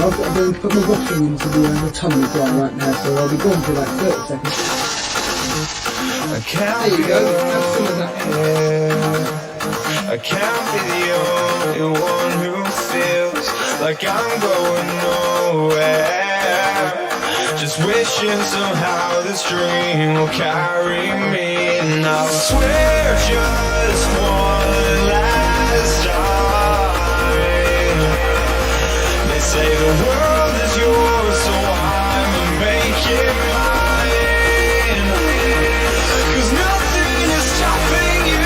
on. I've got to put my washing into the tumble dryer right now, so I'll be gone for like 30 seconds. There you go. Have some of that. I can't be the only one who feels like I'm going nowhere. Just wishing somehow this dream will carry me. And I swear just one last time. They say the world is yours, so I'ma make it mine. 'Cause nothing is stopping you.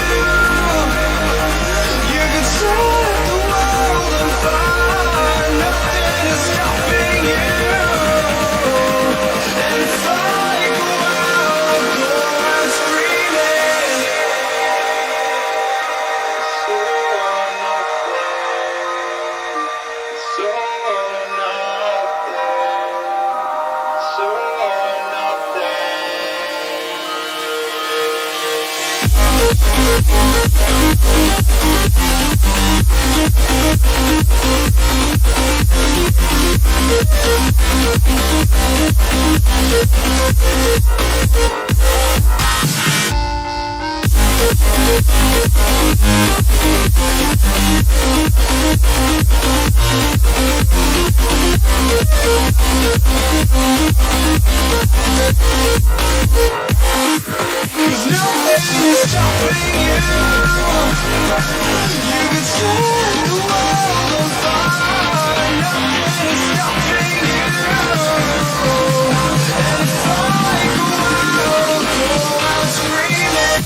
You can set the world on fire. Nothing is stopping you. And if I go out, go out screaming. So nothing, so Cause nothing is stopping you. You can set the world on fire. Nothing is stopping you. And if I go out screaming.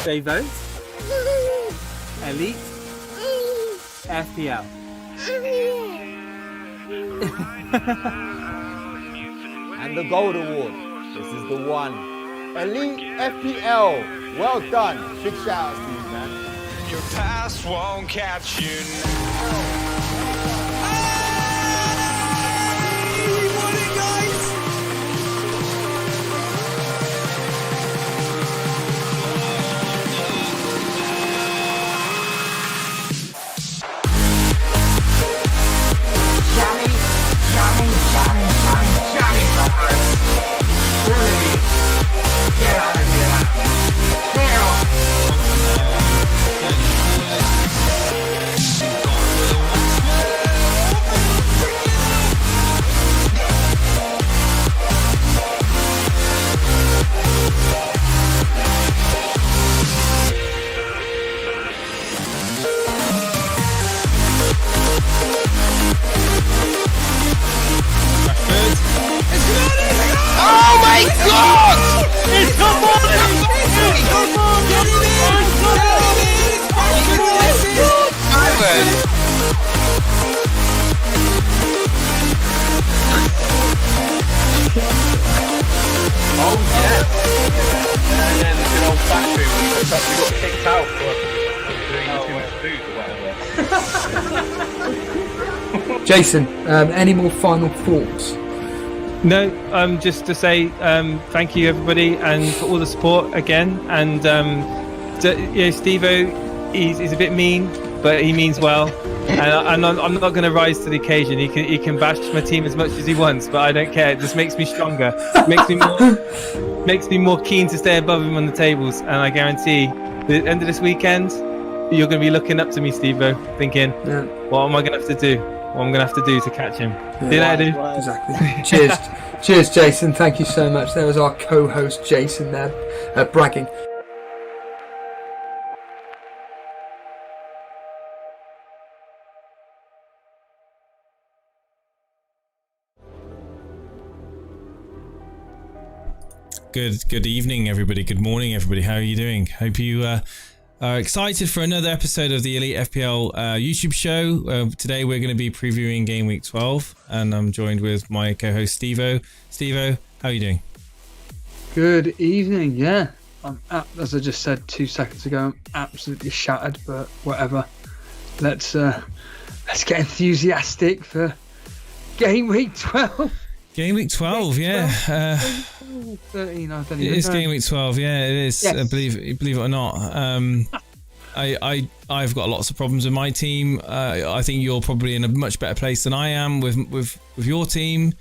They vote Elite FPL. And the gold award. This is the one. Elite FPL. Well done. Big shout out to you, man. Your past won't catch you now. Jason, any more final thoughts? No, just to say thank you everybody and for all the support again. And Steve-O, he's a bit mean, but he means well. and I'm not going to rise to the occasion. He can bash my team as much as he wants, but I don't care. It just makes me stronger. Makes me more keen to stay above him on the tables. And I guarantee, the end of this weekend, you're going to be looking up to me, Steve-O, thinking, what am I going to have to do? What I'm going to have to do to catch him? See you later, dude. Exactly. Cheers, Jason. Thank you so much. There was our co-host Jason there, bragging. Good evening, everybody. Good morning, everybody. How are you doing? Hope you are excited for another episode of the Elite FPL YouTube show. Today we're going to be previewing Gameweek 12, and I'm joined with my co-host Steve-O. Steve-O, how are you doing? Good evening. Yeah, as I just said 2 seconds ago, I'm absolutely shattered, but whatever. Let's get enthusiastic for Gameweek 12. Gameweek 12, yeah. 13, I don't even it is know. Gameweek 12, yeah, it is. Yes. Believe it or not. I've got lots of problems with my team. I think you're probably in a much better place than I am with your team.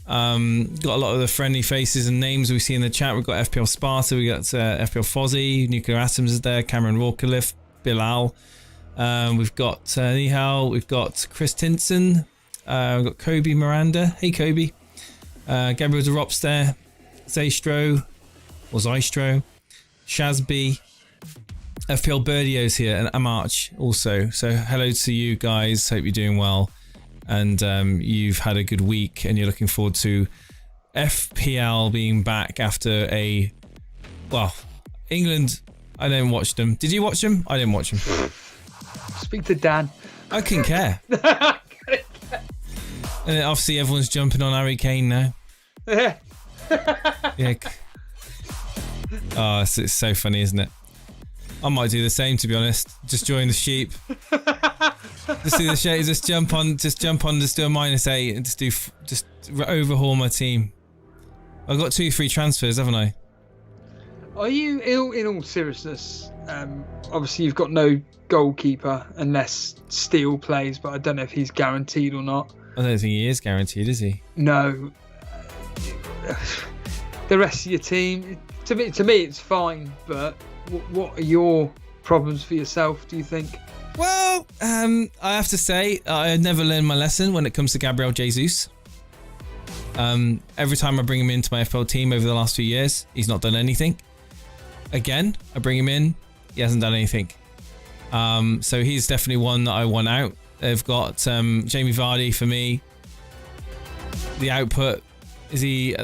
Got a lot of the friendly faces and names we see in the chat. We've got FPL Sparta, we got FPL Fozzie, Nuclear Atoms is there, Cameron Rawcliffe, Bilal. We've got Nihal, we've got Chris Tinson, we've got Kobe Miranda. Hey Kobe. Gabriel DeRops there, Zaystro, Shazby, FPL Birdio's here, and Amarch also. So hello to you guys, hope you're doing well, and you've had a good week, and you're looking forward to FPL being back after England, I didn't watch them. Did you watch them? I didn't watch them. Speak to Dan. I couldn't care. And then obviously everyone's jumping on Harry Kane now. Yeah. Oh, it's so funny, isn't it? I might do the same, to be honest. Just join the sheep. Just do the shade. Just jump on. Just do a -8 and just overhaul my team. I've got 2 free transfers, haven't I? Are you in all seriousness? Obviously, you've got no goalkeeper unless Steele plays, but I don't know if he's guaranteed or not. I don't think he is guaranteed, is he? No. The rest of your team, to me, it's fine. But what are your problems for yourself? Do you think? Well, I have to say, I never learned my lesson when it comes to Gabriel Jesus. Every time I bring him into my FPL team over the last few years, he's not done anything. Again, I bring him in, he hasn't done anything. So he's definitely one that I want out. They've got Jamie Vardy for me. The output, is he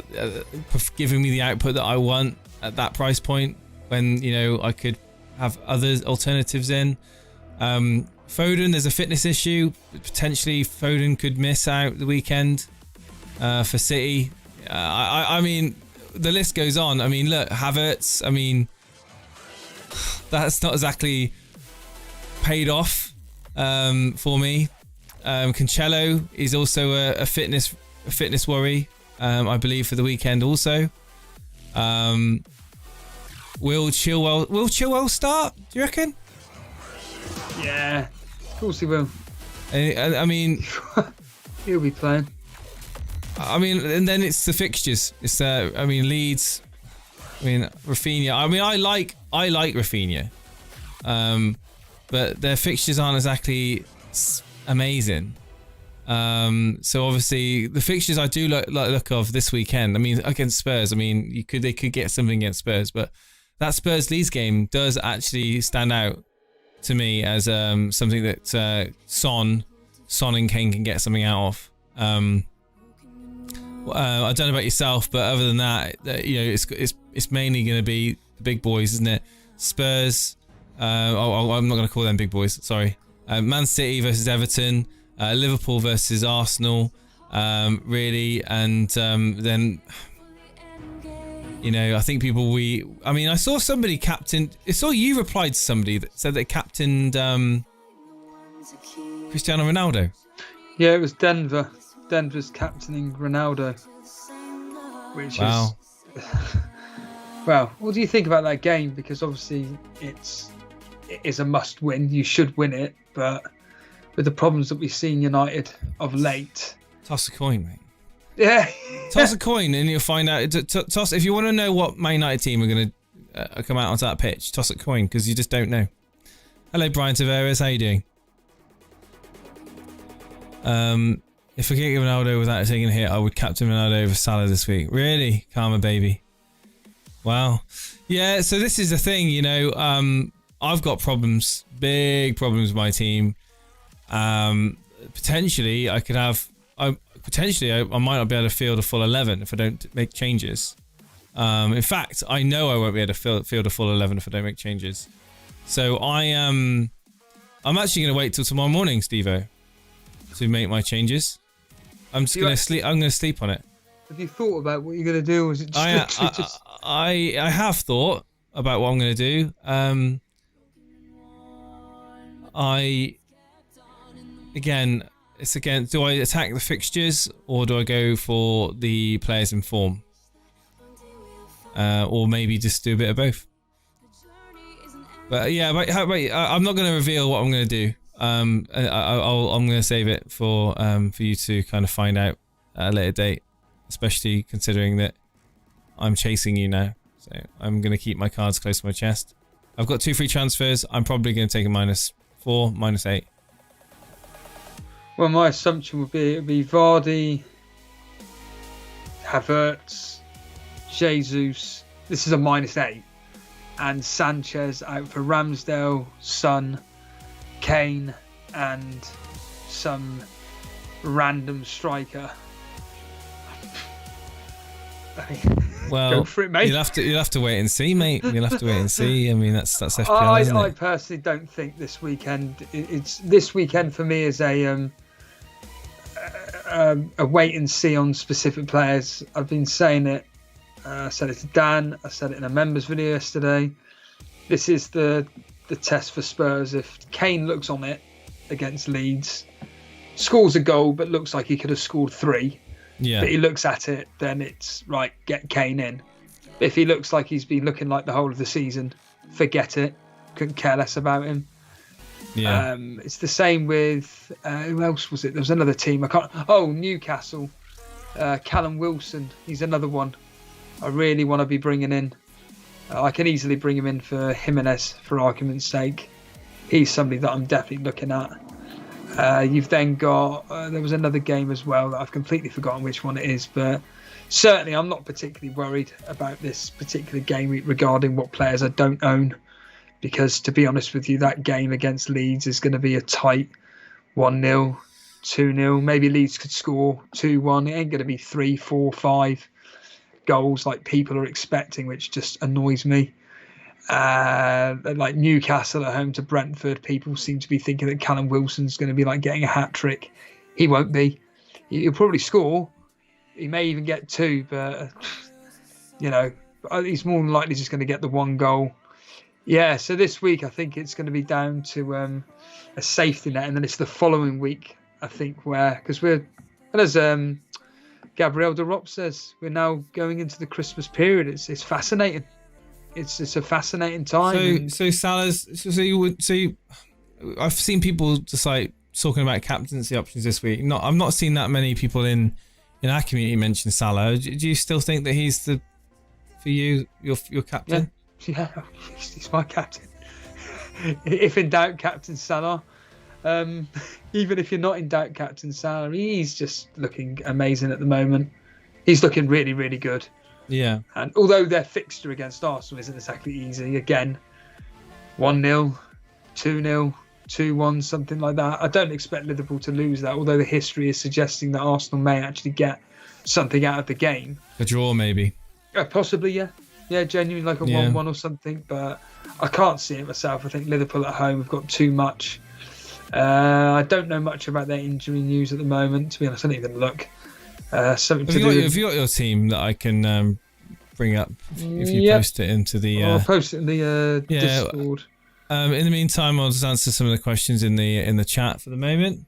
giving me the output that I want at that price point when, I could have other alternatives in? Foden, there's a fitness issue. Potentially Foden could miss out the weekend for City. I mean, the list goes on. I mean, look, Havertz, I mean, that's not exactly paid off for me. Cancelo is also a fitness worry, I believe, for the weekend also. Will Chilwell start, do you reckon? Yeah, of course he will. I mean, He'll be playing. I mean, and then it's the fixtures. It's Leeds. I mean, Rafinha. I mean, I like Rafinha, but their fixtures aren't exactly amazing. So obviously the fixtures I do like look of this weekend. I mean, against Spurs. I mean, they could get something against Spurs, but that Spurs Leeds game does actually stand out to me as something that Son and Kane can get something out of. I don't know about yourself, but other than that, it's mainly going to be the big boys, isn't it? Spurs. I'm not going to call them big boys. Sorry. Man City versus Everton. Liverpool versus Arsenal. Really, and then I think I saw somebody captained. I saw you replied to somebody that said they captained Cristiano Ronaldo. Yeah, it was Denver. Denver's captaining Ronaldo, which is well. What do you think about that game? Because obviously it is a must-win. You should win it, but with the problems that we've seen United of late. Toss a coin, mate. Yeah. Toss a coin and you'll find out. Toss if you want to know what Man United team are going to come out onto that pitch. Toss a coin because you just don't know. Hello, Brian Tavares. How you doing? If I can't give Ronaldo without taking a hit, I would captain Ronaldo over Salah this week. Really? Karma, baby. Wow. Yeah, so this is the thing, you know. I've got problems, big problems with my team. Potentially, I could have... I might not be able to field a full 11 if I don't make changes. In fact, I know I won't be able to field a full 11 if I don't make changes. So I'm actually going to wait till tomorrow morning, Steve-O, to make my changes. I'm just going to sleep. I'm going to sleep on it. Have you thought about what you're going to do, or is it just I have thought about what I'm going to do. Do I attack the fixtures or do I go for the players in form? Or maybe just do a bit of both. But yeah, I'm not going to reveal what I'm going to do. I'm going to save it for you to kind of find out at a later date, especially considering that I'm chasing you now. So I'm going to keep my cards close to my chest. I've got 2 free transfers. I'm probably going to take a -4, -8. Well, my assumption would be it would be Vardy, Havertz, Jesus. This is a -8, and Sanchez out for Ramsdale, Son, Kane, and some random striker. Well, go for it, mate. You'll have to wait and see, mate. You'll have to wait and see. I mean, that's FPL, isn't it? I personally don't think this weekend. This weekend for me is a wait and see on specific players. I've been saying it. I said it to Dan. I said it in a members video yesterday. This is the test for Spurs. If Kane looks on it against Leeds, scores a goal, but looks like he could have scored 3. Yeah. But he looks at it, then it's right, get Kane in. If he looks like he's been looking like the whole of the season, forget it. Couldn't care less about him. Yeah. It's the same with who else was it? There was another team. Newcastle. Callum Wilson. He's another one I really want to be bringing in. I can easily bring him in for Jimenez, for argument's sake. He's somebody that I'm definitely looking at. You've then got there was another game as well that I've completely forgotten which one it is, but certainly I'm not particularly worried about this particular game week regarding what players I don't own, because to be honest with you, that game against Leeds is going to be a tight 1-0, 2-0. Maybe Leeds could score 2-1. It ain't going to be 3, 4, 5 goals like people are expecting, which just annoys me. Like Newcastle at home to Brentford, people seem to be thinking that Callum Wilson's going to be like getting a hat-trick. He won't be. He'll probably score. He may even get 2, but you know, he's more than likely just going to get the 1 goal. Yeah, so this week I think it's going to be down to a safety net, and then it's the following week I think because as Gabriel de Rop says, we're now going into the Christmas period. It's fascinating. It's a fascinating time. So Salah's. I've seen people just like talking about captaincy options this week. I've not seen that many people in our community mention Salah. Do you still think that he's for you your captain? Yeah, he's my captain. If in doubt, captain Salah. Even if you're not in doubt, captain Salah, he's just looking amazing at the moment. He's looking really, really good. Yeah. And although their fixture against Arsenal isn't exactly easy, again, 1-0, 2-0, 2-1, something like that. I don't expect Liverpool to lose that, although the history is suggesting that Arsenal may actually get something out of the game. A draw, maybe. Possibly, yeah. Yeah, genuinely like a 1-1 or something, but I can't see it myself. I think Liverpool at home have got too much. I don't know much about their injury news at the moment. To be honest, I didn't even look. Have you got your team that I can bring up if you post it into the? I'll post it in the Discord. In the meantime, I'll just answer some of the questions in the chat for the moment.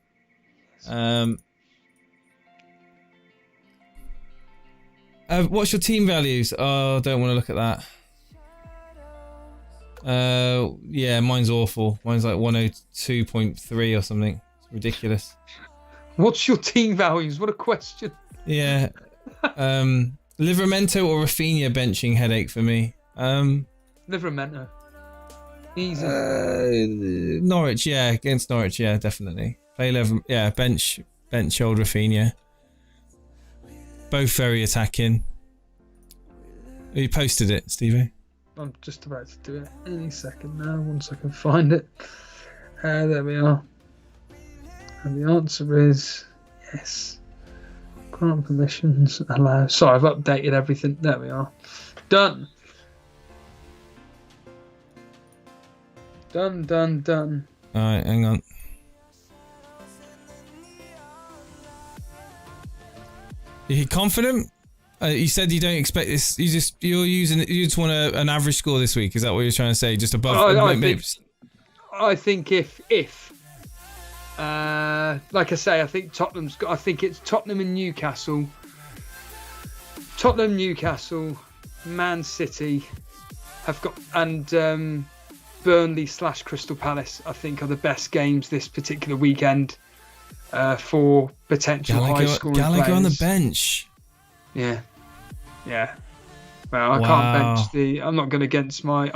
What's your team values? Oh, I don't want to look at that. Yeah, mine's awful. Mine's like 102.3 or something. It's Ridiculous. What's your team values? What a question. Yeah. Livramento or Rafinha benching headache for me. Livramento. Easy. Norwich, yeah, against Norwich, yeah, definitely. Play 11, yeah, bench old Rafinha. Both very attacking. You posted it, Stevie. I'm just about to do it any second now, once I can find it. There we are. And the answer is yes. Grant permissions, allow. Sorry, I've updated everything. There we are. Done. Done. Alright, hang on. Are you confident? You said you don't expect this. You just want an average score this week. Is that what you're trying to say? Just above. I think if like I say, I think Tottenham's got. I think it's Tottenham and Newcastle. Tottenham, Newcastle, Man City have got, and Burnley / Crystal Palace, I think, are the best games this particular weekend for potential high scoring players. Gallagher on the bench. Yeah. Well, I can't bench the. I'm not going against my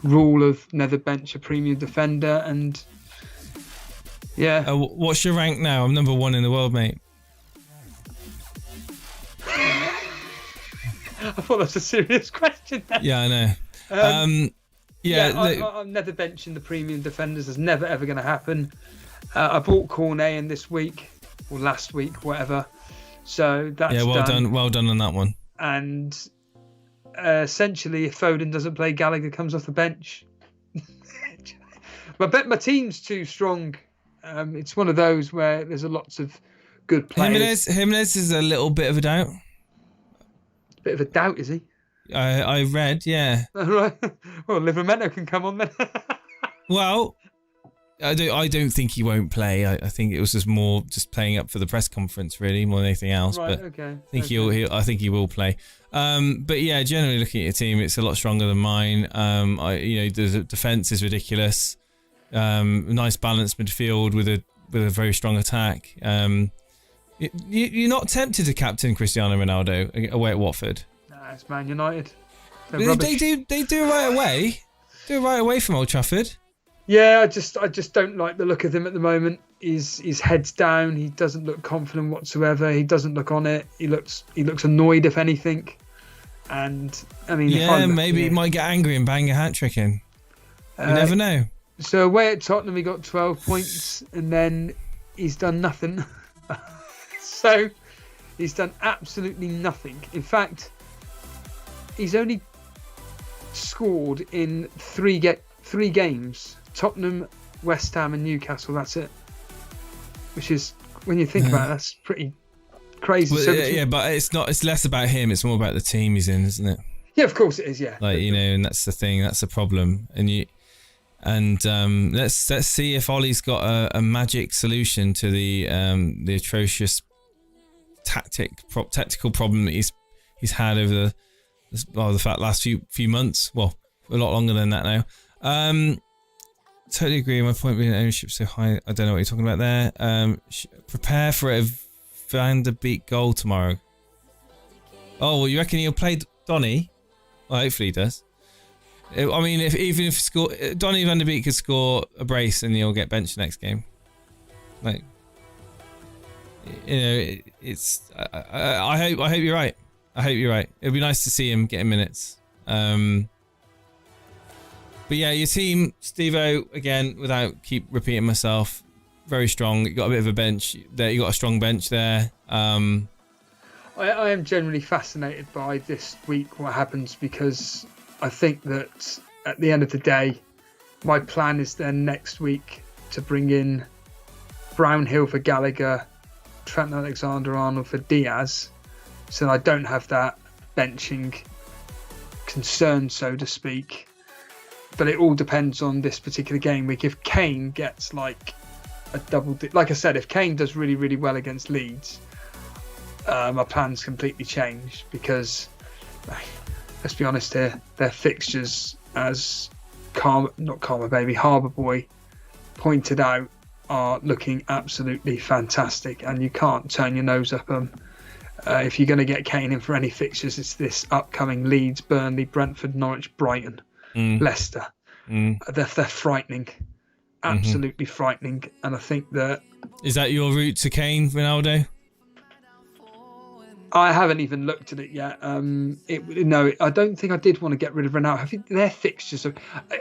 rule of never bench a premium defender, and yeah. What's your rank now? I'm number 1 in the world, mate. I thought that's a serious question. Yeah, I know. I'm never benching the premium defenders. It's never ever going to happen. I bought Cornet in this week or last week, whatever. So that's done. Well done on that one. And essentially, if Foden doesn't play, Gallagher comes off the bench. But I bet my team's too strong. It's one of those where there's lots of good players. Jimenez is a little bit of a doubt. Bit of a doubt, is he? I read, yeah. Right. Well, Livramento can come on then. Well, I don't think he won't play. I think it was just playing up for the press conference, really, more than anything else. Right. But Okay. I think he will play. But yeah, generally looking at your team, it's a lot stronger than mine. The defense is ridiculous. Nice balanced midfield with a very strong attack. You're not tempted to captain Cristiano Ronaldo away at Watford? Nah, it's Man United. They do it right away. Do it right away from Old Trafford. Yeah, I just don't like the look of him at the moment. His head's down. He doesn't look confident whatsoever. He doesn't look on it. He looks annoyed, if anything. And I mean, maybe he might get angry and bang a hat trick in. You never know. So away at Tottenham, he got 12 points, and then he's done nothing. So he's done absolutely nothing. In fact, he's only scored in three games: Tottenham, West Ham, and Newcastle. That's it. Which is, when you think about it, that's pretty crazy. Well, but it's not. It's less about him. It's more about the team he's in, isn't it? Yeah, of course it is. Yeah. And that's the thing. That's the problem. And let's see if Ollie's got a magic solution to the atrocious tactical problem that he's had over the last few months. Well, a lot longer than that now. Totally agree. My point being ownership so high. I don't know what you're talking about there. Prepare for a Van der Beek goal tomorrow. Oh, well, you reckon he'll play Donny? Well, hopefully he does. I mean, if Donny van der Beek could score a brace and he'll get benched next game. It's. I hope you're right. I hope you're right. It'd be nice to see him getting minutes. But yeah, your team, Steve-O, again, without keep repeating myself, very strong. You got a bit of a bench there. You got a strong bench there. I am generally fascinated by this week, what happens, because I think that at the end of the day, my plan is then next week to bring in Brownhill for Gallagher, Trent Alexander-Arnold for Diaz, so I don't have that benching concern, so to speak. But it all depends on this particular game week. If Kane gets like a like I said, if Kane does really, really well against Leeds, my plans completely change, because let's be honest here, their fixtures as Harbour Boy pointed out, are looking absolutely fantastic, and you can't turn your nose up them. If you're going to get Kane in for any fixtures, it's this upcoming Leeds, Burnley, Brentford, Norwich, Brighton, Leicester. They're frightening, absolutely frightening. And I think that... Is that your route to Kane, Ronaldo? I haven't even looked at it yet. I don't think I did want to get rid of Ronaldo. I think their fixtures are...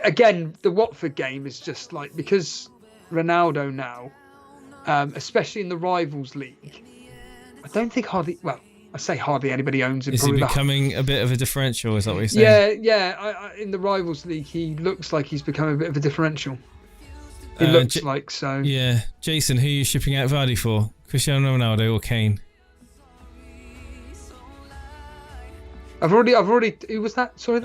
Again, the Watford game is just like... Because Ronaldo now, especially in the Rivals League, I don't think hardly... Well, I say hardly anybody owns him. Is he becoming a bit of a differential? Is that what you're saying? Yeah. In the Rivals League, he looks like he's become a bit of a differential. He looks like so. Yeah. Jason, who are you shipping out Vardy for? Cristiano Ronaldo or Kane? I've already. Who was that? Sorry,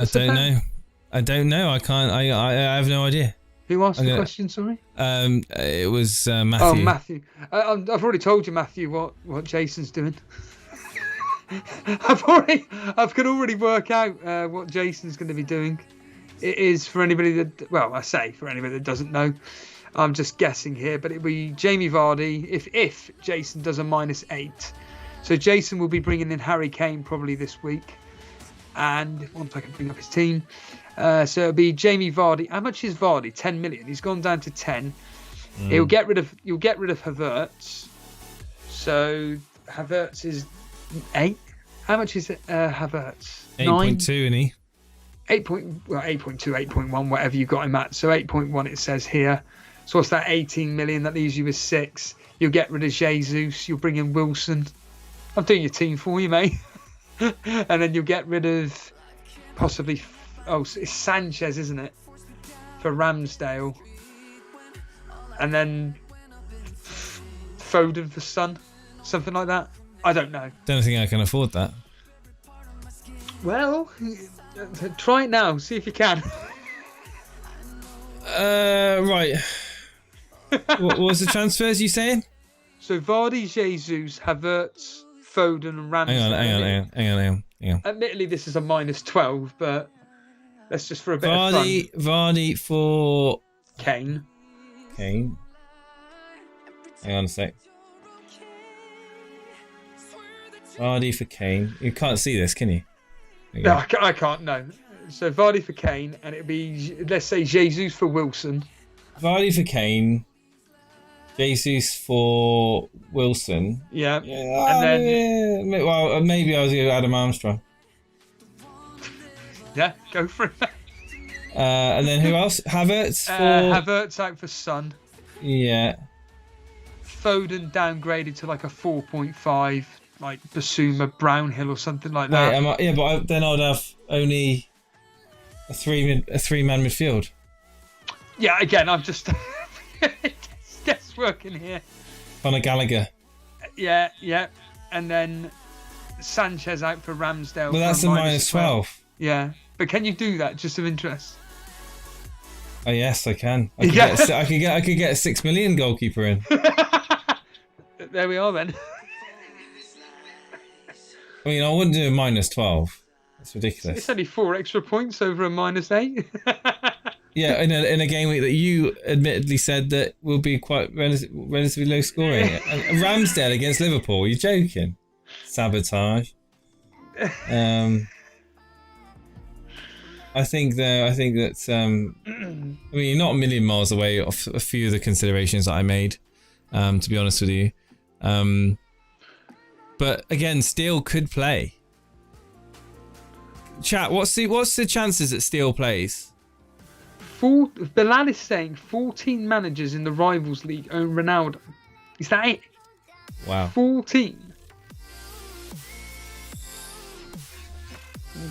I don't know. I can't. I have no idea. Who asked the question? Sorry. It was Matthew. Oh, Matthew. I've already told you, Matthew, what Jason's doing. I can already work out what Jason's going to be doing. It is for anybody that, well, I say for anybody that doesn't know. I'm just guessing here, but it'll be Jamie Vardy if Jason does a -8. So Jason will be bringing in Harry Kane probably this week. And once I can bring up his team. So it'll be Jamie Vardy. How much is Vardy? 10 million. He's gone down to 10. You'll get rid of Havertz. So Havertz is 8. How much is it, Havertz? 8.2, isn't he? 8.2, 8.1, whatever you got him at. So 8.1 it says here. So what's that? 18 million. That leaves you with 6. You'll get rid of Jesus. You'll bring in Wilson. I'm doing your team for you, mate. And then you'll get rid of possibly... Oh, it's Sanchez, isn't it? For Ramsdale. And then Foden for Son. Something like that. I don't know. Don't think I can afford that. Well, try it now. See if you can. Right. What was the transfers you saying? So Vardy, Jesus, Havertz, Foden and Ramsdale. Hang on. Admittedly, this is a -12, but let's just for a bit of Vardy for... Kane. Hang on a sec. Vardy for Kane. You can't see this, can you? No, I can't, no. So Vardy for Kane, and it'll be, let's say, Jesus for Wilson. Vardy for Kane. Jesus for Wilson. Yeah. And then... well, maybe I was going to Adam Armstrong. Yeah, go for it. And then who else? Havertz for... Havertz out for Son. Yeah. Foden downgraded to like a 4.5, like Basuma, Brownhill or something like that. Wait, then I'd have only a three-man midfield. Yeah, again, I'm just guessworking here. Conor Gallagher. Yeah. And then Sanchez out for Ramsdale. Well, that's a -12. Yeah. But can you do that just of interest? Oh yes, I can. I could get a 6 million goalkeeper in. There we are then. I mean, I wouldn't do a -12. That's ridiculous. It's only 4 extra points over a -8. Yeah, in a game week that you admittedly said that will be quite relatively low scoring. And Ramsdale against Liverpool, you're joking? Sabotage. I think that I mean, you're not a million miles away off a few of the considerations that I made. To be honest with you, but again, Steele could play. Chat, what's the chances that Steele plays? Bilal is saying 14 managers in the Rivals League own Ronaldo. Is that it? Wow. 14.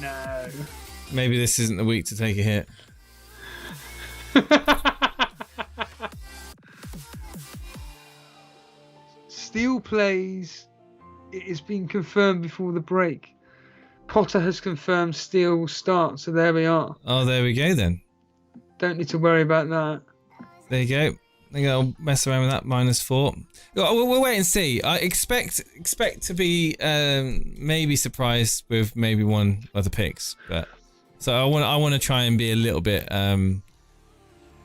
No. Maybe this isn't the week to take a hit. Steele plays. It has been confirmed before the break. Potter has confirmed Steele will start, so there we are. Oh, there we go then. Don't need to worry about that. There you go. I think I'll mess around with that -4. We'll wait and see. I expect to be maybe surprised with maybe one other picks, but so I want to try and be a little bit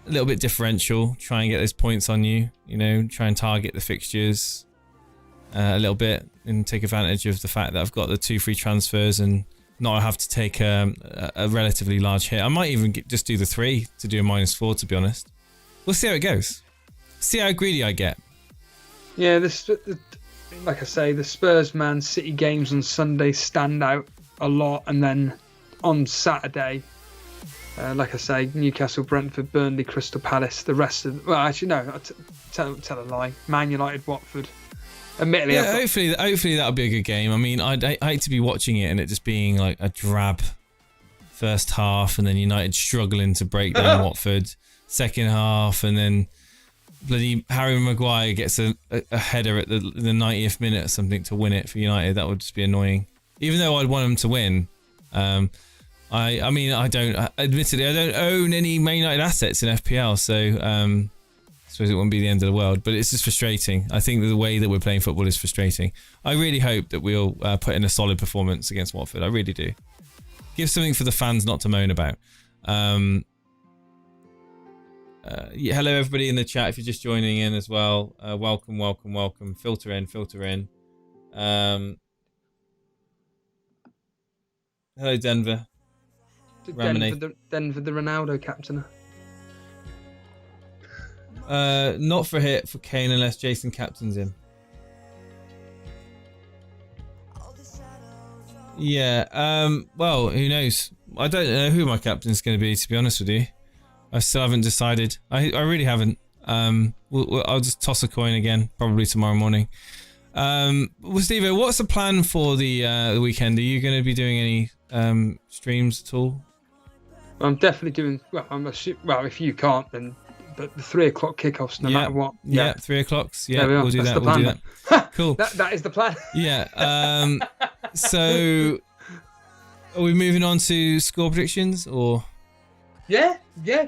a little bit differential, try and get those points on you, you know, try and target the fixtures a little bit and take advantage of the fact that I've got the 2 free transfers and not have to take a relatively large hit. I might even just do the 3 to do a -4, to be honest. We'll see how it goes. See how greedy I get. Yeah, like I say, the Spurs Man City games on Sunday stand out a lot, and then on Saturday, like I say, Newcastle, Brentford, Burnley, Crystal Palace. The rest of actually no, tell a lie. Man United, Watford. Admittedly, yeah, hopefully that'll be a good game. I mean, I hate to be watching it and it just being like a drab first half, and then United struggling to break down Watford second half, and then bloody Harry Maguire gets a header at the 90th minute or something to win it for United. That would just be annoying. Even though I'd want them to win. I mean, admittedly, I don't own any Man United assets in FPL, so I suppose it wouldn't be the end of the world, but it's just frustrating. I think the way that we're playing football is frustrating. I really hope that we'll put in a solid performance against Watford. I really do. Give something for the fans not to moan about. Yeah, hello everybody in the chat if you're just joining in as well. Welcome. Filter in. Hello Denver. Denver, the Ronaldo captain. Not for a hit for Kane unless Jason captains him. Yeah, well, who knows? I don't know who my captain's going to be, to be honest with you. I still haven't decided. I really haven't. I'll just toss a coin again, probably tomorrow morning. Well, Steve, what's the plan for the weekend? Are you going to be doing any streams at all? I'm definitely doing. Well, if you can't, then but the 3 o'clock kickoffs, no matter what. Yeah, 3 o'clocks. Yeah, we'll do that. We'll do that. Cool. That is the plan. Yeah. So, are we moving on to score predictions or? Yeah,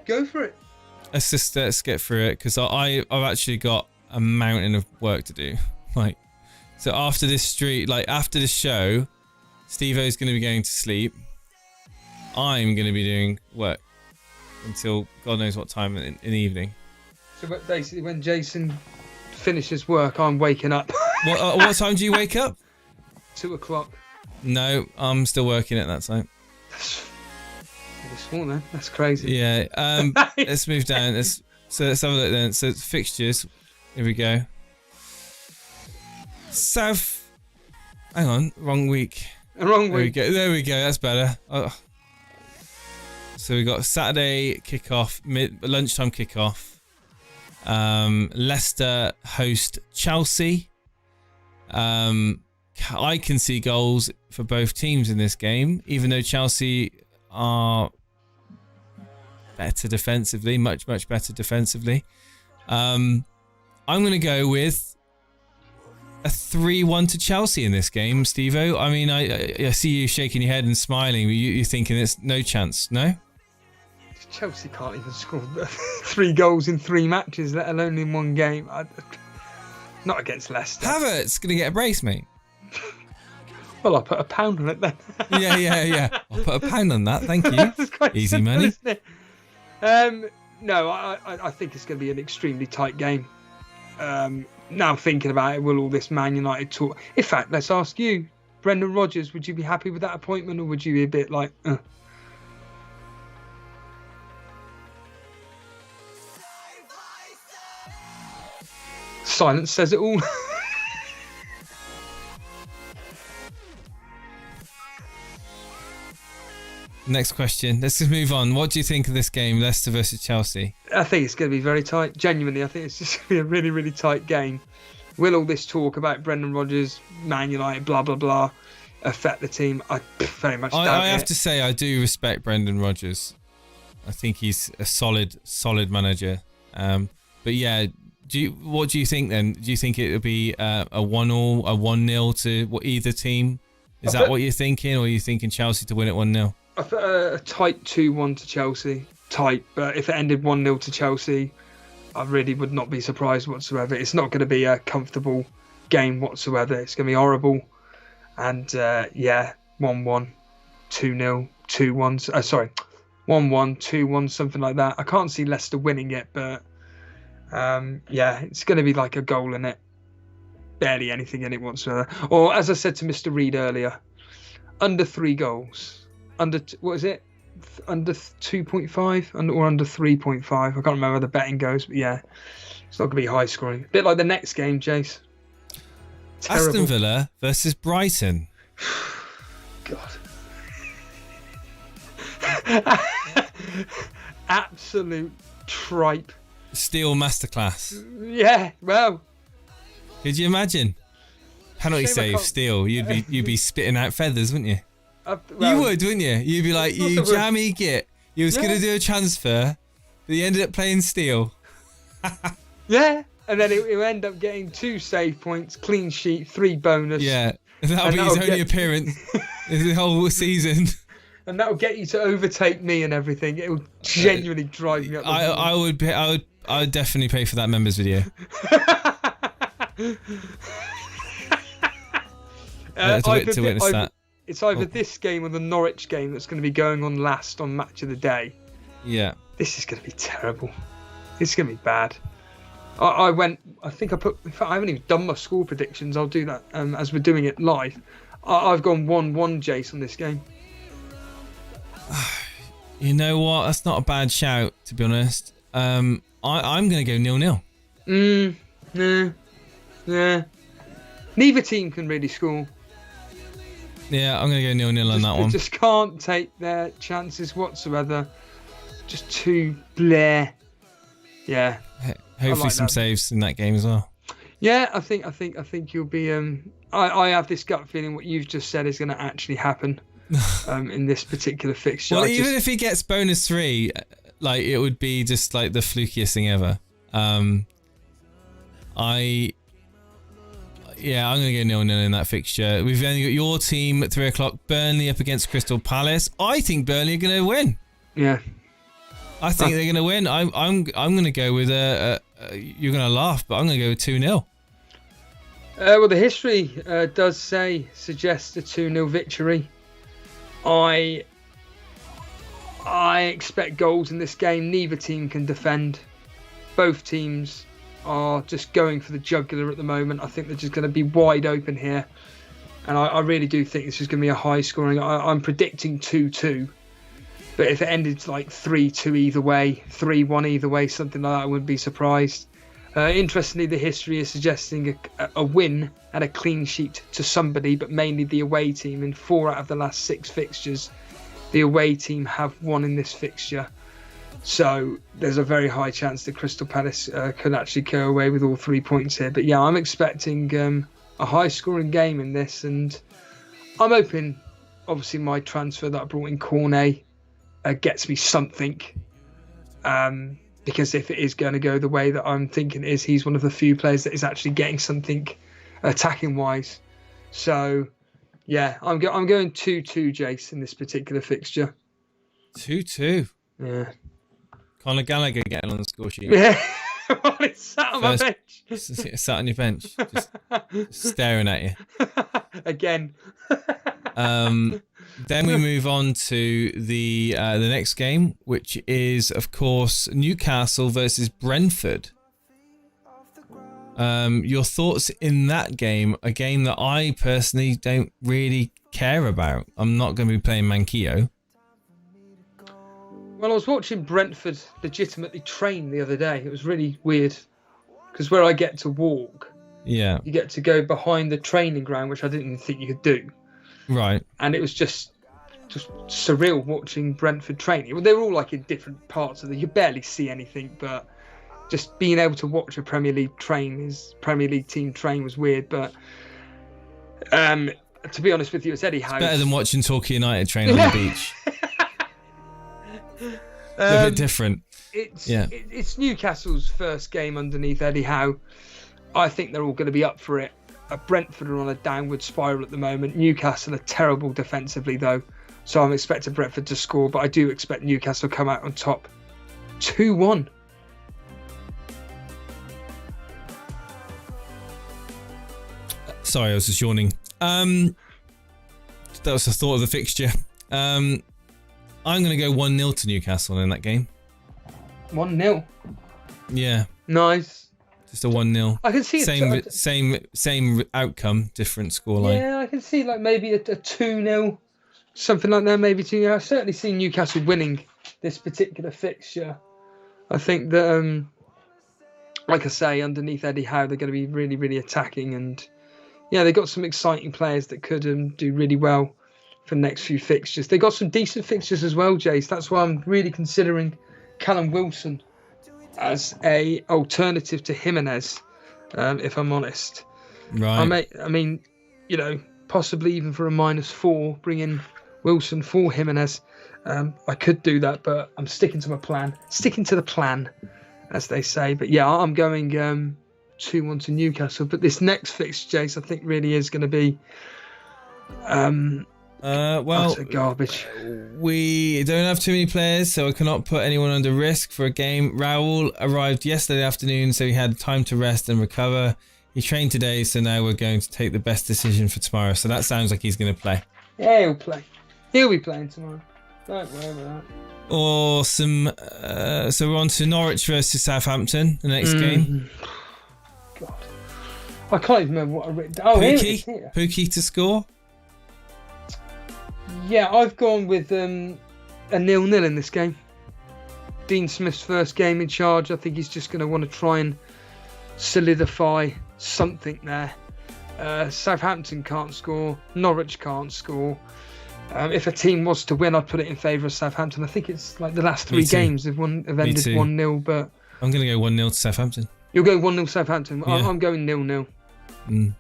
go for it. Let's get through it, because I've actually got a mountain of work to do. Like, so after this show, Steve-O's going to be going to sleep. I'm going to be doing work until God knows what time in the evening. So basically, when Jason finishes work, I'm waking up. What time do you wake up? 2 o'clock. No, I'm still working at that time. Small then. That's crazy. Yeah. Let's move down. Let's have a look then. So fixtures. Here we go. South. Hang on. Wrong week. Wrong week. There we go. That's better. Oh. So we got Saturday kickoff, lunchtime kickoff. Leicester host Chelsea. I can see goals for both teams in this game, even though Chelsea are better defensively, much better defensively. I'm going to go with a 3-1 to Chelsea in this game, Steve-O. I mean, I see you shaking your head and smiling. You're thinking it's no chance, no? Chelsea can't even score 3 goals in 3 matches, let alone in 1 game. Not against Leicester. Havertz going to get a brace, mate. Well, I'll put a £1 on it then. Yeah. I'll put a £1 on that. Thank you. Easy simple, money. Isn't it? No, I think it's going to be an extremely tight game. Now thinking about it, will all this Man United talk? In fact, let's ask you, Brendan Rodgers, would you be happy with that appointment, or would you be a bit like, Silence says it all. Next question. Let's just move on. What do you think of this game, Leicester versus Chelsea? I think it's going to be very tight. Genuinely, I think it's just going to be a really, really tight game. Will all this talk about Brendan Rodgers, Man United, blah, blah, blah, affect the team? I very much doubt I have to say, I do respect Brendan Rodgers. I think he's a solid manager. But yeah, what do you think then? Do you think it would be a 1-1, a 1-0 to either team? Is that what you're thinking, or are you thinking Chelsea to win it 1-0? A tight 2-1 to Chelsea. Tight, but if it ended 1-0 to Chelsea, I really would not be surprised whatsoever. It's not going to be a comfortable game whatsoever. It's going to be horrible. And 1-1, 2-0, 2-1. Sorry, 1-1, 2-1, something like that. I can't see Leicester winning it, but yeah, it's going to be like a goal in it. Barely anything in it whatsoever. Or as I said to Mr. Reed earlier, under 3 goals. What is it? Under 2.5 or under 3.5. I can't remember how the betting goes, but yeah, it's not going to be high scoring. A bit like the next game, Jace. Terrible. Aston Villa versus Brighton. God. Absolute tripe. Steel masterclass. Yeah, well. Could you imagine? Penalty Shame I save, can't- Steel. You'd be spitting out feathers, wouldn't you? Well, You would, wouldn't you? You'd be like, Of course you I would. jammy git. You was Yeah. going to do a transfer, but you ended up playing Steel. Yeah, and then it will end up getting 2 save points, clean sheet, 3 bonus. Yeah. That'll And be his that'll only get- appearance in the whole season. And that'll get you to overtake me and everything. It will genuinely drive me up the wall. I would definitely pay for that members video. To witness that. It's either this game or the Norwich game that's going to be going on last on Match of the Day. Yeah. This is going to be terrible. This is going to be bad. I think in fact, I haven't even done my score predictions. I'll do that as we're doing it live. I've gone 1-1, Jace, on this game. You know what? That's not a bad shout, to be honest. I'm going to go 0-0. Yeah. Neither team can really score. Yeah, I'm going to go 0-0 on that They one. just can't take their chances whatsoever. Just too blare. Yeah. Hopefully like some that. saves in that game as well. Yeah, I think you'll be. I have this gut feeling what you've just said is going to actually happen in this particular fixture. Well, even if he gets bonus 3, like it would be just like the flukiest thing ever. I'm going to go 0-0 in that fixture. We've only got your team at 3 o'clock. Burnley up against Crystal Palace. I think Burnley are going to win. Yeah. I think they're going to win. I'm going to go with you're going to laugh, but I'm going to go with 2-0. Well, the history does suggest a 2-0 victory. I expect goals in this game. Neither team can defend. Both teams are just going for the jugular at the moment. I think they're just going to be wide open here. And I really do think this is going to be a high scoring. I'm predicting 2-2. But if it ended like 3-2 either way, 3-1 either way, something like that, I wouldn't be surprised. Interestingly, the history is suggesting a win and a clean sheet to somebody, but mainly the away team. In 4 out of the last 6 fixtures, the away team have won in this fixture. So there's a very high chance that Crystal Palace could actually go away with all 3 points here. But yeah, I'm expecting a high-scoring game in this, and I'm hoping, obviously, my transfer that I brought in Cornet gets me something. Because if it is going to go the way that I'm thinking it is, he's one of the few players that is actually getting something attacking-wise. So, yeah, I'm going 2-2, Jace, in this particular fixture. 2-2. Yeah. Conor Gallagher getting on the score sheet. Yeah. It's sat on my First- bench. Sat on your bench, just staring at you. Again. Then we move on to the next game, which is, of course, Newcastle versus Brentford. Your thoughts in that game, a game that I personally don't really care about. I'm not going to be playing Manquillo. Well, I was watching Brentford legitimately train the other day. It was really weird. Because where I get to walk, Yeah, you get to go behind the training ground, which I didn't even think you could do. right. And it was just surreal watching Brentford train. They were all like in different parts of you barely see anything, but just being able to watch a Premier League team train was weird. But to be honest with you, it's Eddie Howe. Better than watching Torquay United train on the beach. A bit different. It's Newcastle's first game underneath Eddie Howe. I think they're all going to be up for it. Brentford are on a downward spiral at the moment. Newcastle are terrible defensively, though. So I'm expecting Brentford to score, but I do expect Newcastle to come out on top 2-1. Sorry, I was just yawning. That was the thought of the fixture. I'm going to go 1-0 to Newcastle in that game. 1-0. Yeah, Nice. just a 1-0. I can see it. Same outcome, different scoreline. Yeah, I can see like maybe a 2-0, something like that. Maybe 2-0. I've certainly seen Newcastle winning this particular fixture. I think that, like I say, underneath Eddie Howe, they're going to be really, really attacking, and yeah, they've got some exciting players that could do really well for the next few fixtures. They got some decent fixtures as well, Jace. That's why I'm really considering Callum Wilson as a alternative to Jimenez, if I'm honest. Right. I mean, you know, possibly even for a -4, bring in Wilson for Jimenez. I could do that, but I'm sticking to my plan. Sticking to the plan, as they say. But yeah, I'm going 2-1 to Newcastle. But this next fixture, Jace, I think really is going to be utter garbage. We don't have too many players, so I cannot put anyone under risk for a game. Raul arrived yesterday afternoon, so he had time to rest and recover. He trained today, so now we're going to take the best decision for tomorrow. So that sounds like he's going to play. Yeah, he'll play. He'll be playing tomorrow. Don't worry about that. Awesome. So we're on to Norwich versus Southampton, the next game. God. I can't even remember what I wrote. Oh, here it is, here. Pookie to score. Yeah, I've gone with a 0-0 in this game. Dean Smith's first game in charge. I think he's just going to want to try and solidify something there. Southampton can't score. Norwich can't score. If a team was to win, I'd put it in favour of Southampton. I think it's like the last 3 games have ended 1-0. But I'm going to go 1-0 to Southampton. You'll go 1-0 Southampton. Yeah. I'm going 0-0.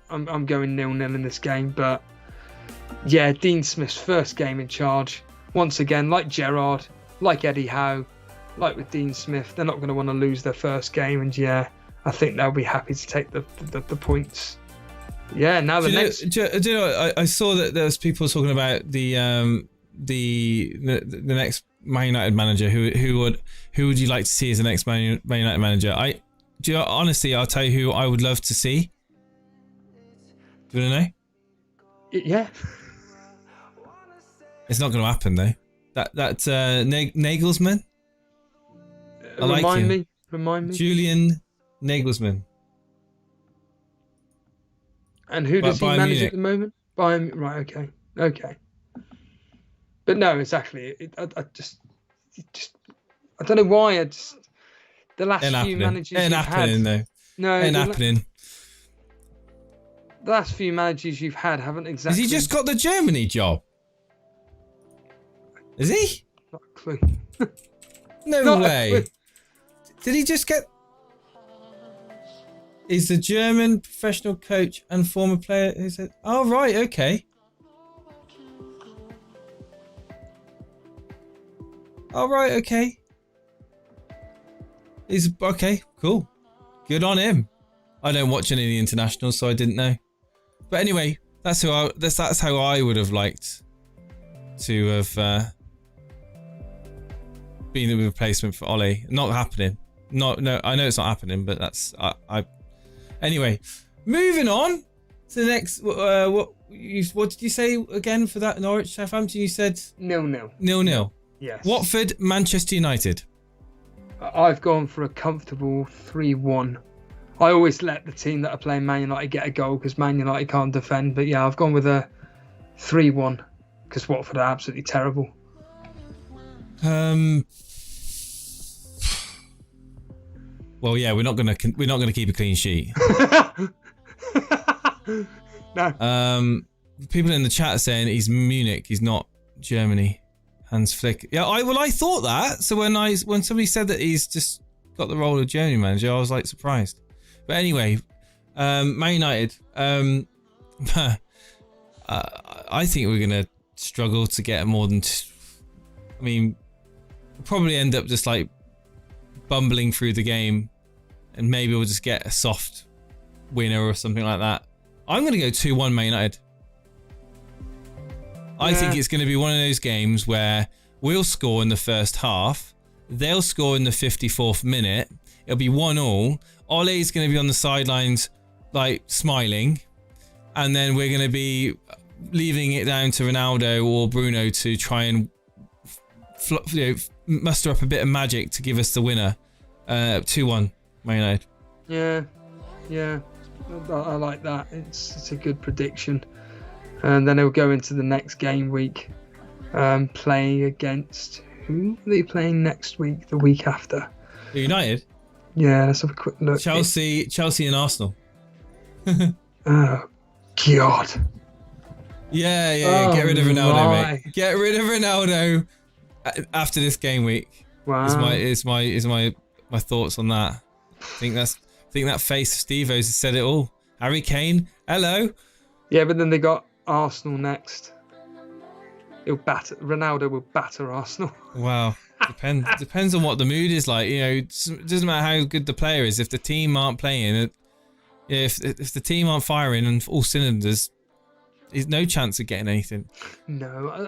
I'm going 0-0 in this game. But yeah, Dean Smith's first game in charge. Once again, like Gerrard, like Eddie Howe, like with Dean Smith, they're not going to want to lose their first game. And yeah, I think they'll be happy to take the points. Yeah, now the next. Do you know? I saw that there was people talking about the next Man United manager. Who would you like to see as the next Man United manager? Honestly, I'll tell you who I would love to see. Do you want to know? Yeah. It's not going to happen though. That Nagelsmann. I like him. Remind me. Julian Nagelsmann. And who does he manage Munich at the moment? Bayern. Right. Okay. But no, it's actually. I don't know why. It's the last few managers you've had. Though. No, ain't happening. The last few managers you've had haven't exactly. Has he just got the Germany job? Is he? Not a clue. No way. Did he just get? He's the German professional coach and former player who said, "Oh right, okay." All right, okay. He's okay, cool, good on him. I don't watch any of the internationals, so I didn't know. But anyway, that's how I would have liked to have been the replacement for Ole. Not happening. No, I know it's not happening, but that's I. Anyway, moving on to the next. What did you say again for that Norwich Southampton? You said 0-0. 0-0. Yes. Watford Manchester United. I've gone for a comfortable 3-1. I always let the team that are playing Man United get a goal because Man United can't defend. But yeah, I've gone with a 3-1 because Watford are absolutely terrible. Well, yeah, we're not gonna keep a clean sheet. No. People in the chat saying he's Munich, he's not Germany. Hans Flick. Yeah, I thought that. So when somebody said that he's just got the role of Germany manager, I was like surprised. But anyway, Man United. I think we're gonna struggle to get more than. We'll probably end up just like bumbling through the game, and maybe we'll just get a soft winner or something like that. I'm going to go 2-1 Man United. I think it's going to be one of those games where we'll score in the first half, they'll score in the 54th minute, it'll be 1-1, Ole's going to be on the sidelines like smiling, and then we're going to be leaving it down to Ronaldo or Bruno to try and muster up a bit of magic to give us the winner. 2-1, Man United. Yeah, I like that. It's a good prediction. And then they'll go into the next game week, playing against who are they playing next week? The week after? United. Yeah, let's have a quick look. Chelsea and Arsenal. Oh God. Yeah. Oh, Get rid of Ronaldo, my. mate. Get rid of Ronaldo after this game week. Wow. Is my thoughts on that. I think that face of Steve-O's has said it all. Harry Kane, hello. Yeah, but then they got Arsenal next. Ronaldo will batter Arsenal. Wow. Depends on what the mood is like. It doesn't matter how good the player is. If the team aren't playing, if the team aren't firing on all cylinders, there's no chance of getting anything. No,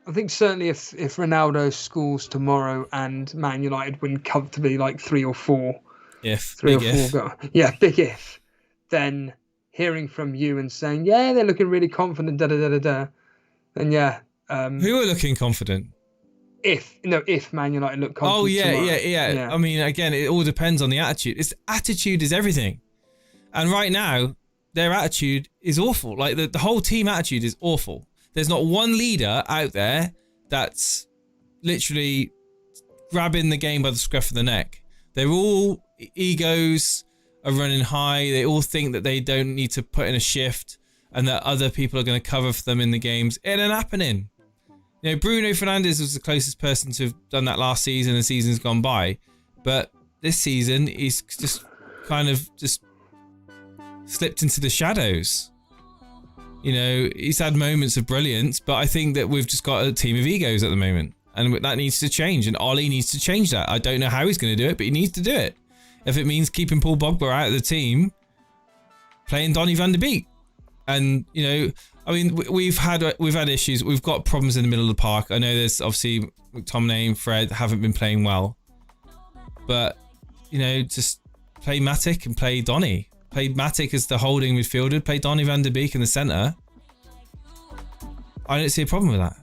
I think certainly if Ronaldo scores tomorrow and Man United win comfortably, like 3 or 4. Big if. Then hearing from you and saying, yeah, they're looking really confident, then yeah. Who are looking confident? If Man United look confident. Oh yeah, tomorrow. yeah. I mean, again, it all depends on the attitude. Attitude is everything, and right now their attitude is awful. Like the whole team attitude is awful. There's not one leader out there that's literally grabbing the game by the scruff of the neck. They're all egos are running high. They all think that they don't need to put in a shift and that other people are going to cover for them in the games. It ain't happening. Bruno Fernandes was the closest person to have done that last season and seasons gone by. But this season, he's just kind of just slipped into the shadows. He's had moments of brilliance, but I think that we've just got a team of egos at the moment. And that needs to change. And Ollie needs to change that. I don't know how he's going to do it, but he needs to do it. If it means keeping Paul Pogba out of the team, playing Donny van de Beek. And, I mean, we've had issues. We've got problems in the middle of the park. I know there's obviously McTominay and Fred haven't been playing well. But, just play Matic and play Donny. Play Matic as the holding midfielder. Play Donny van de Beek in the centre. I don't see a problem with that.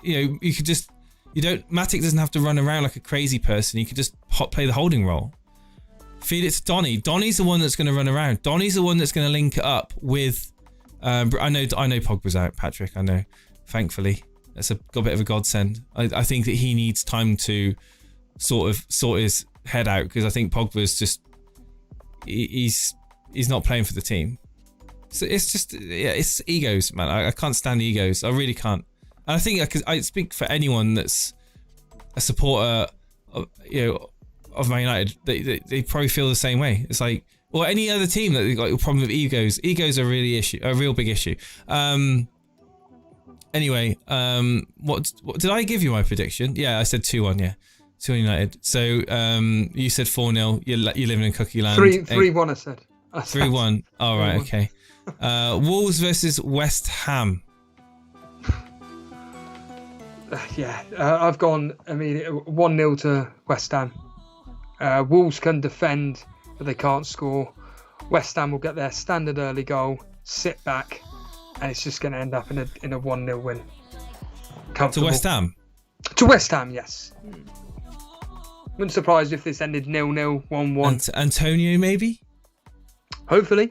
You could just... Matic doesn't have to run around like a crazy person. You could just play the holding role. Feed it to Donny. Donny's the one that's going to run around. Donny's the one that's going to link it up with... I know Pogba's out, Patrick. I know. Thankfully. That's got a bit of a godsend. I think that he needs time to sort his head out, because I think Pogba's just... He's not playing for the team. So it's just... Yeah, it's egos, man. I can't stand egos. I really can't. And I think I speak for anyone that's a supporter of Man United. They probably feel the same way. It's like, or any other team that they've got a problem with egos. Egos are a real big issue. Anyway, what did I give you my prediction? Yeah, I said 2-1. Yeah, 2-1 United. So you said 4-0. You're living in Cookie Land. 3-1. I said 3-1. All right, okay. Wolves versus West Ham. I've gone 1-0 to West Ham. Wolves can defend, but they can't score. West Ham will get their standard early goal, sit back, and it's just going to end up in a 1-0 win. To West Ham? To West Ham, yes. Wouldn't surprise if this ended 0-0, 1-1. Antonio, maybe? Hopefully.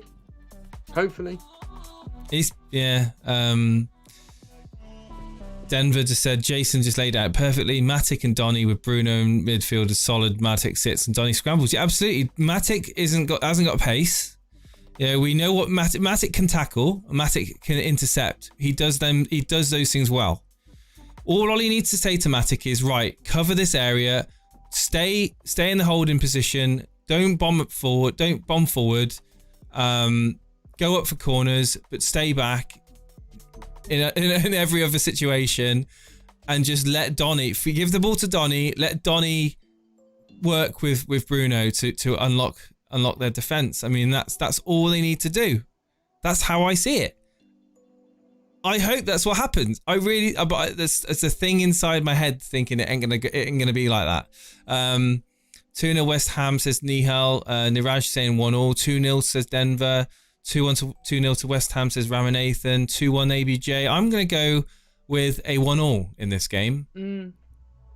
Denver just said Jason just laid out perfectly. Matic and Donny with Bruno in midfield is solid. Matic sits and Donny scrambles. Yeah, absolutely. Matic hasn't got pace. We know what Matic can tackle. Matic can intercept. He does those things well. All he needs to say to Matic is, right, cover this area, stay in the holding position, don't bomb forward, go up for corners, but stay back. In every other situation, and just let Donny, if we give the ball to Donny, let Donny work with Bruno to unlock their defense. I mean, that's all they need to do. That's how I see it. I hope that's what happens. I really, but it's a thing inside my head thinking it ain't gonna be like that. 2-0 West Ham says Nihal. Niraj saying 1-1. 2-0 says Denver. 2-1 to 2-0 to West Ham says Ramanathan. 2-1 ABJ. I'm gonna go with a 1-1 in this game.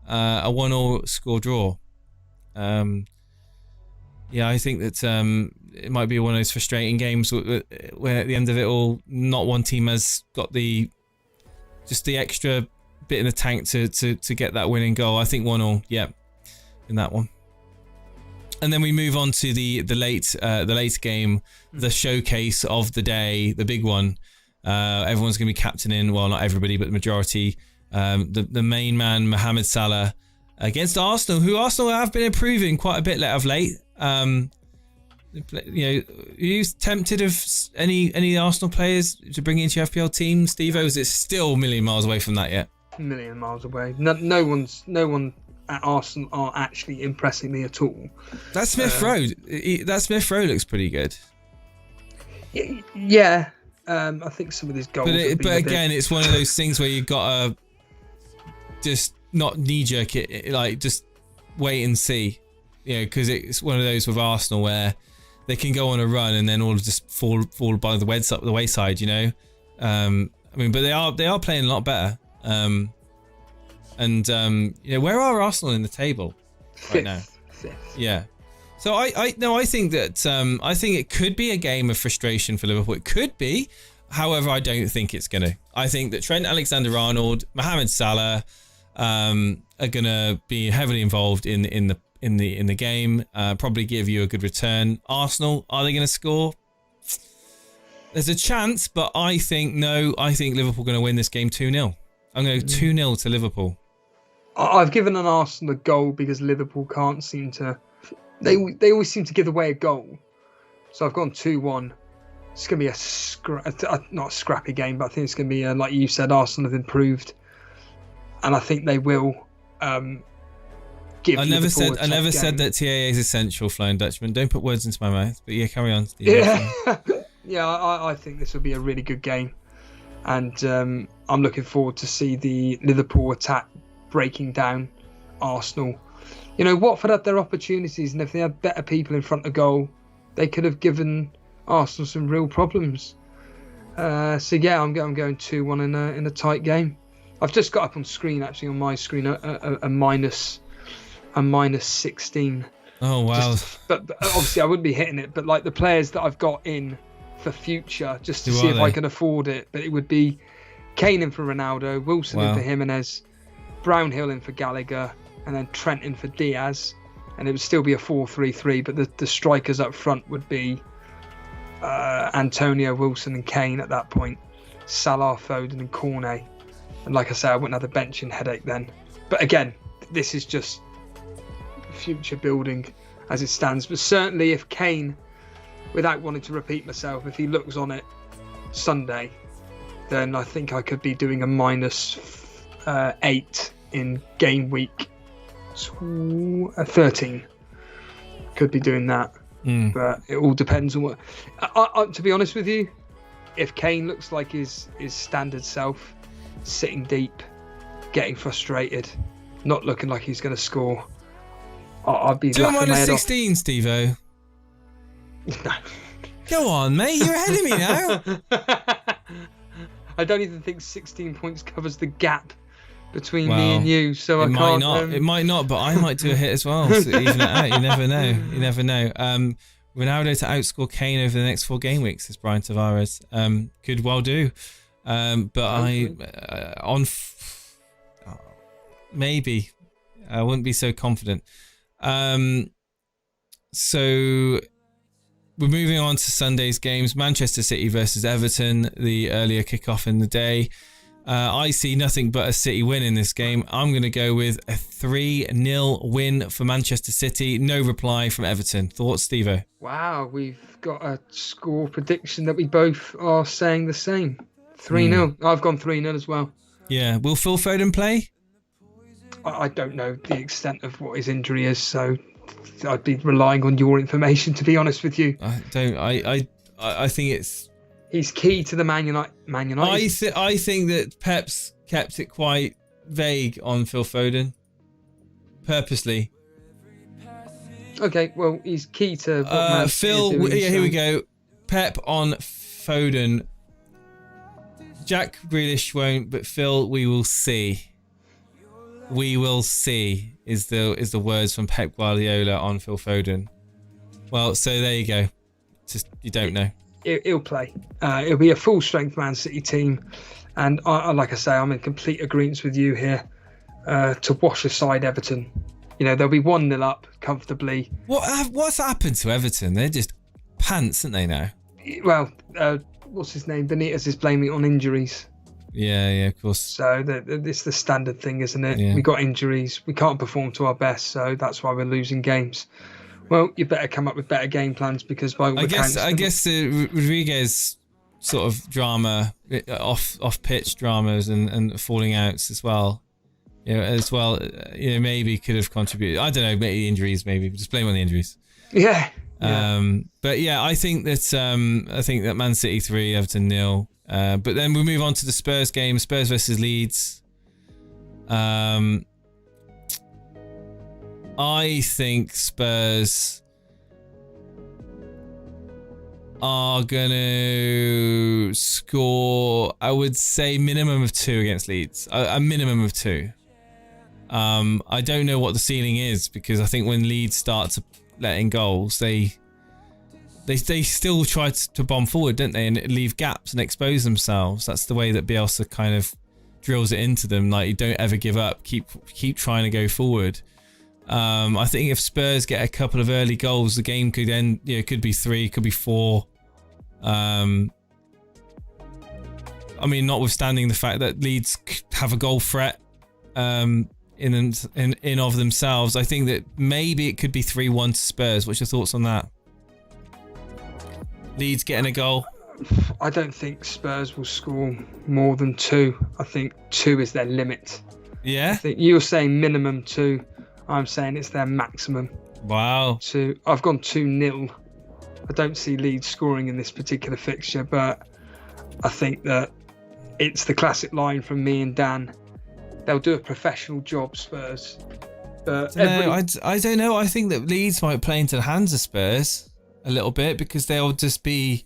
A 1-1 score draw. I think that it might be one of those frustrating games where at the end of it all, not one team has got the extra bit in the tank to get that winning goal. I think 1-1, in that one. And then we move on to the late game, the showcase of the day, the big one. Everyone's going to be captaining, well, not everybody, but the majority. The main man, Mohamed Salah, against Arsenal, who Arsenal have been improving quite a bit of late. Are you tempted of any Arsenal players to bring into your FPL team, Steve-O? Is it still a million miles away from that yet? A million miles away. No one at Arsenal are actually impressing me at all. That Smith Rowe. That Smith Rowe looks pretty good. Yeah. I think some of these goals. But again, it's one of those things where you've got to just not knee-jerk it, like just wait and see. Because it's one of those with Arsenal where they can go on a run and then all just fall by the wayside. But they are playing a lot better. Where are Arsenal in the table right now? Fifth. Yeah. So I think that I think it could be a game of frustration for Liverpool. It could be. However, I don't think it's going to. I think that Trent Alexander-Arnold, Mohamed Salah are going to be heavily involved in the game. Probably give you a good return. Arsenal, are they going to score? There's a chance, but I think Liverpool are going to win this game 2-0. I'm going to go 2-0 to Liverpool. I've given an Arsenal a goal because Liverpool can't seem to. They always seem to give away a goal. So I've gone 2-1. It's going to be not a scrappy game, but I think it's going to be, like you said, Arsenal have improved. And I think they will give Liverpool a tough I never said that TAA is essential, Flying Dutchman. Don't put words into my mouth. But yeah, carry on, Steve. Yeah, I think this will be a really good game. And I'm looking forward to see the Liverpool attack breaking down Arsenal. Watford had their opportunities, and if they had better people in front of goal, they could have given Arsenal some real problems. I'm going 2-1 in a tight game. I've just got up on screen, actually, on my screen, a minus 16. Oh wow! But obviously I wouldn't be hitting it. But like the players that I've got in for future, just to see if I can afford it. But it would be Kane in for Ronaldo, Wilson in for Jimenez, Brownhill in for Gallagher, and then Trent in for Diaz, and it would still be a 4-3-3. But the strikers up front would be Antonio, Wilson, and Kane at that point. Salah, Foden, and Cornet. And like I say, I wouldn't have the benching headache then. But again, this is just future building as it stands. But certainly if Kane, without wanting to repeat myself, if he looks on it Sunday, then I think I could be doing a minus 8 in game week 13. Could be doing that. But it all depends on what... to be honest with you, if Kane looks like his standard self, sitting deep, getting frustrated, not looking like he's going to score, I'd be laughing my head off. 16, Steve-O. No. Go on, mate. You're ahead of me now. I don't even think 16 points covers the gap between me and you, so I can't. It might not, but I might do a hit as well. So even it out, you never know. You never know. Ronaldo to outscore Kane over the next 4 game weeks, says Brian Tavares. Could well do. But maybe I wouldn't be so confident. So we're moving on to Sunday's games. Manchester City versus Everton, the earlier kickoff in the day. I see nothing but a City win in this game. I'm going to go with a 3-0 win for Manchester City. No reply from Everton. Thoughts, Steve-O? Wow, we've got a score prediction that we both are saying the same. 3-0. I've gone 3-0 as well. Yeah. Will Phil Foden play? I don't know the extent of what his injury is, so I'd be relying on your information, to be honest with you. I think it's... He's key to the Man United. I think that Pep's kept it quite vague on Phil Foden. Purposely. Okay, well, he's key to what Phil, doing, here we go. Pep on Foden. Jack Grealish won't, but Phil, we will see. We will see is the words from Pep Guardiola on Phil Foden. Well, so there you go. Just you don't know. He'll play. It'll be a full strength Man City team, and like I say, I'm in complete agreement with you here to wash aside Everton. You know, they'll be 1-0 up comfortably. What's happened to Everton? They're just pants, aren't they now? Well, what's his name? Benitez is blaming it on injuries. Yeah, of course. So it's the standard thing, isn't it? Yeah. We got injuries. We can't perform to our best, so that's why we're losing games. Well, you better come up with better game plans because by all accounts, I guess the Rodriguez sort of drama, off pitch dramas and falling outs as well. Maybe could have contributed. I don't know, maybe injuries, maybe just blame on the injuries. Yeah. But yeah, I think that Man City 3, Everton 0. But then we move on to the Spurs game, Spurs versus Leeds. I think Spurs are going to score, I would say, minimum of 2 against Leeds. A minimum of 2. I don't know what the ceiling is because I think when Leeds start to letting goals, they still try to bomb forward, don't they, and leave gaps and expose themselves. That's the way that Bielsa kind of drills it into them. Like, you don't ever give up. Keep trying to go forward. I think if Spurs get a couple of early goals, the game could end. It could be 3, could be 4. I mean, notwithstanding the fact that Leeds have a goal threat in of themselves, I think that maybe it could be 3-1 to Spurs. What's your thoughts on that? Leeds getting a goal? I don't think Spurs will score more than 2. I think 2 is their limit. Yeah? I think you're saying minimum 2. I'm saying it's their maximum. Wow. 2. I've gone 2-0. I don't see Leeds scoring in this particular fixture, but I think that it's the classic line from me and Dan. They'll do a professional job, Spurs. But I don't know. I think that Leeds might play into the hands of Spurs a little bit because they'll just be...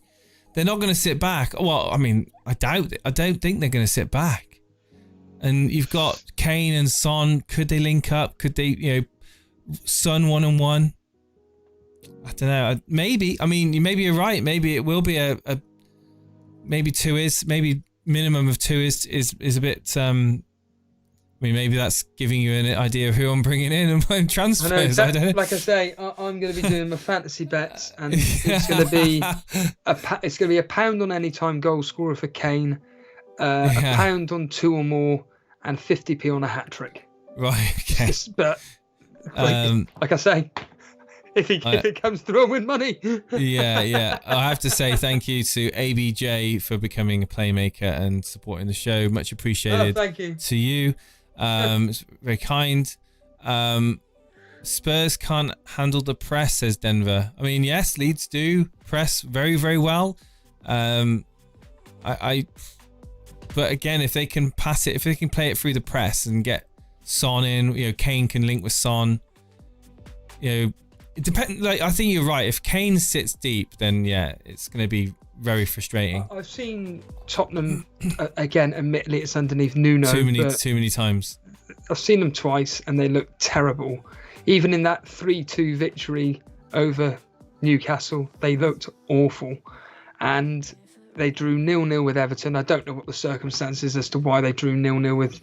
They're not going to sit back. Well, I mean, I doubt it. I don't think they're going to sit back. And you've got Kane and Son. Could they link up? Could they, Son 1-on-1? I don't know. Maybe. I mean, maybe you're right. Maybe it will be maybe 2 is. Maybe minimum of 2 is a bit... I mean, maybe that's giving you an idea of who I'm bringing in and my transfers. I don't know. Like I say, I'm going to be doing my fantasy bets, and it's going to be a pound on any time goal scorer for Kane, a pound on 2 or more, and 50p on a hat trick. Right. Okay. But like I say, if it comes through, I win money. Yeah. I have to say thank you to ABJ for becoming a playmaker and supporting the show. Much appreciated. Thank you. To you. It's very kind. Spurs can't handle the press, says Denver. I mean, yes, Leeds do press very, very well. But again, if they can pass it, if they can play it through the press and get Son in, Kane can link with Son. It depends. Like, I think you're right. If Kane sits deep, then yeah, it's going to be very frustrating. I've seen Tottenham again. Admittedly, it's underneath Nuno. Too many times. I've seen them twice, and they look terrible. Even in that 3-2 victory over Newcastle, they looked awful, and they drew 0-0 with Everton. I don't know what the circumstances as to why they drew 0-0 with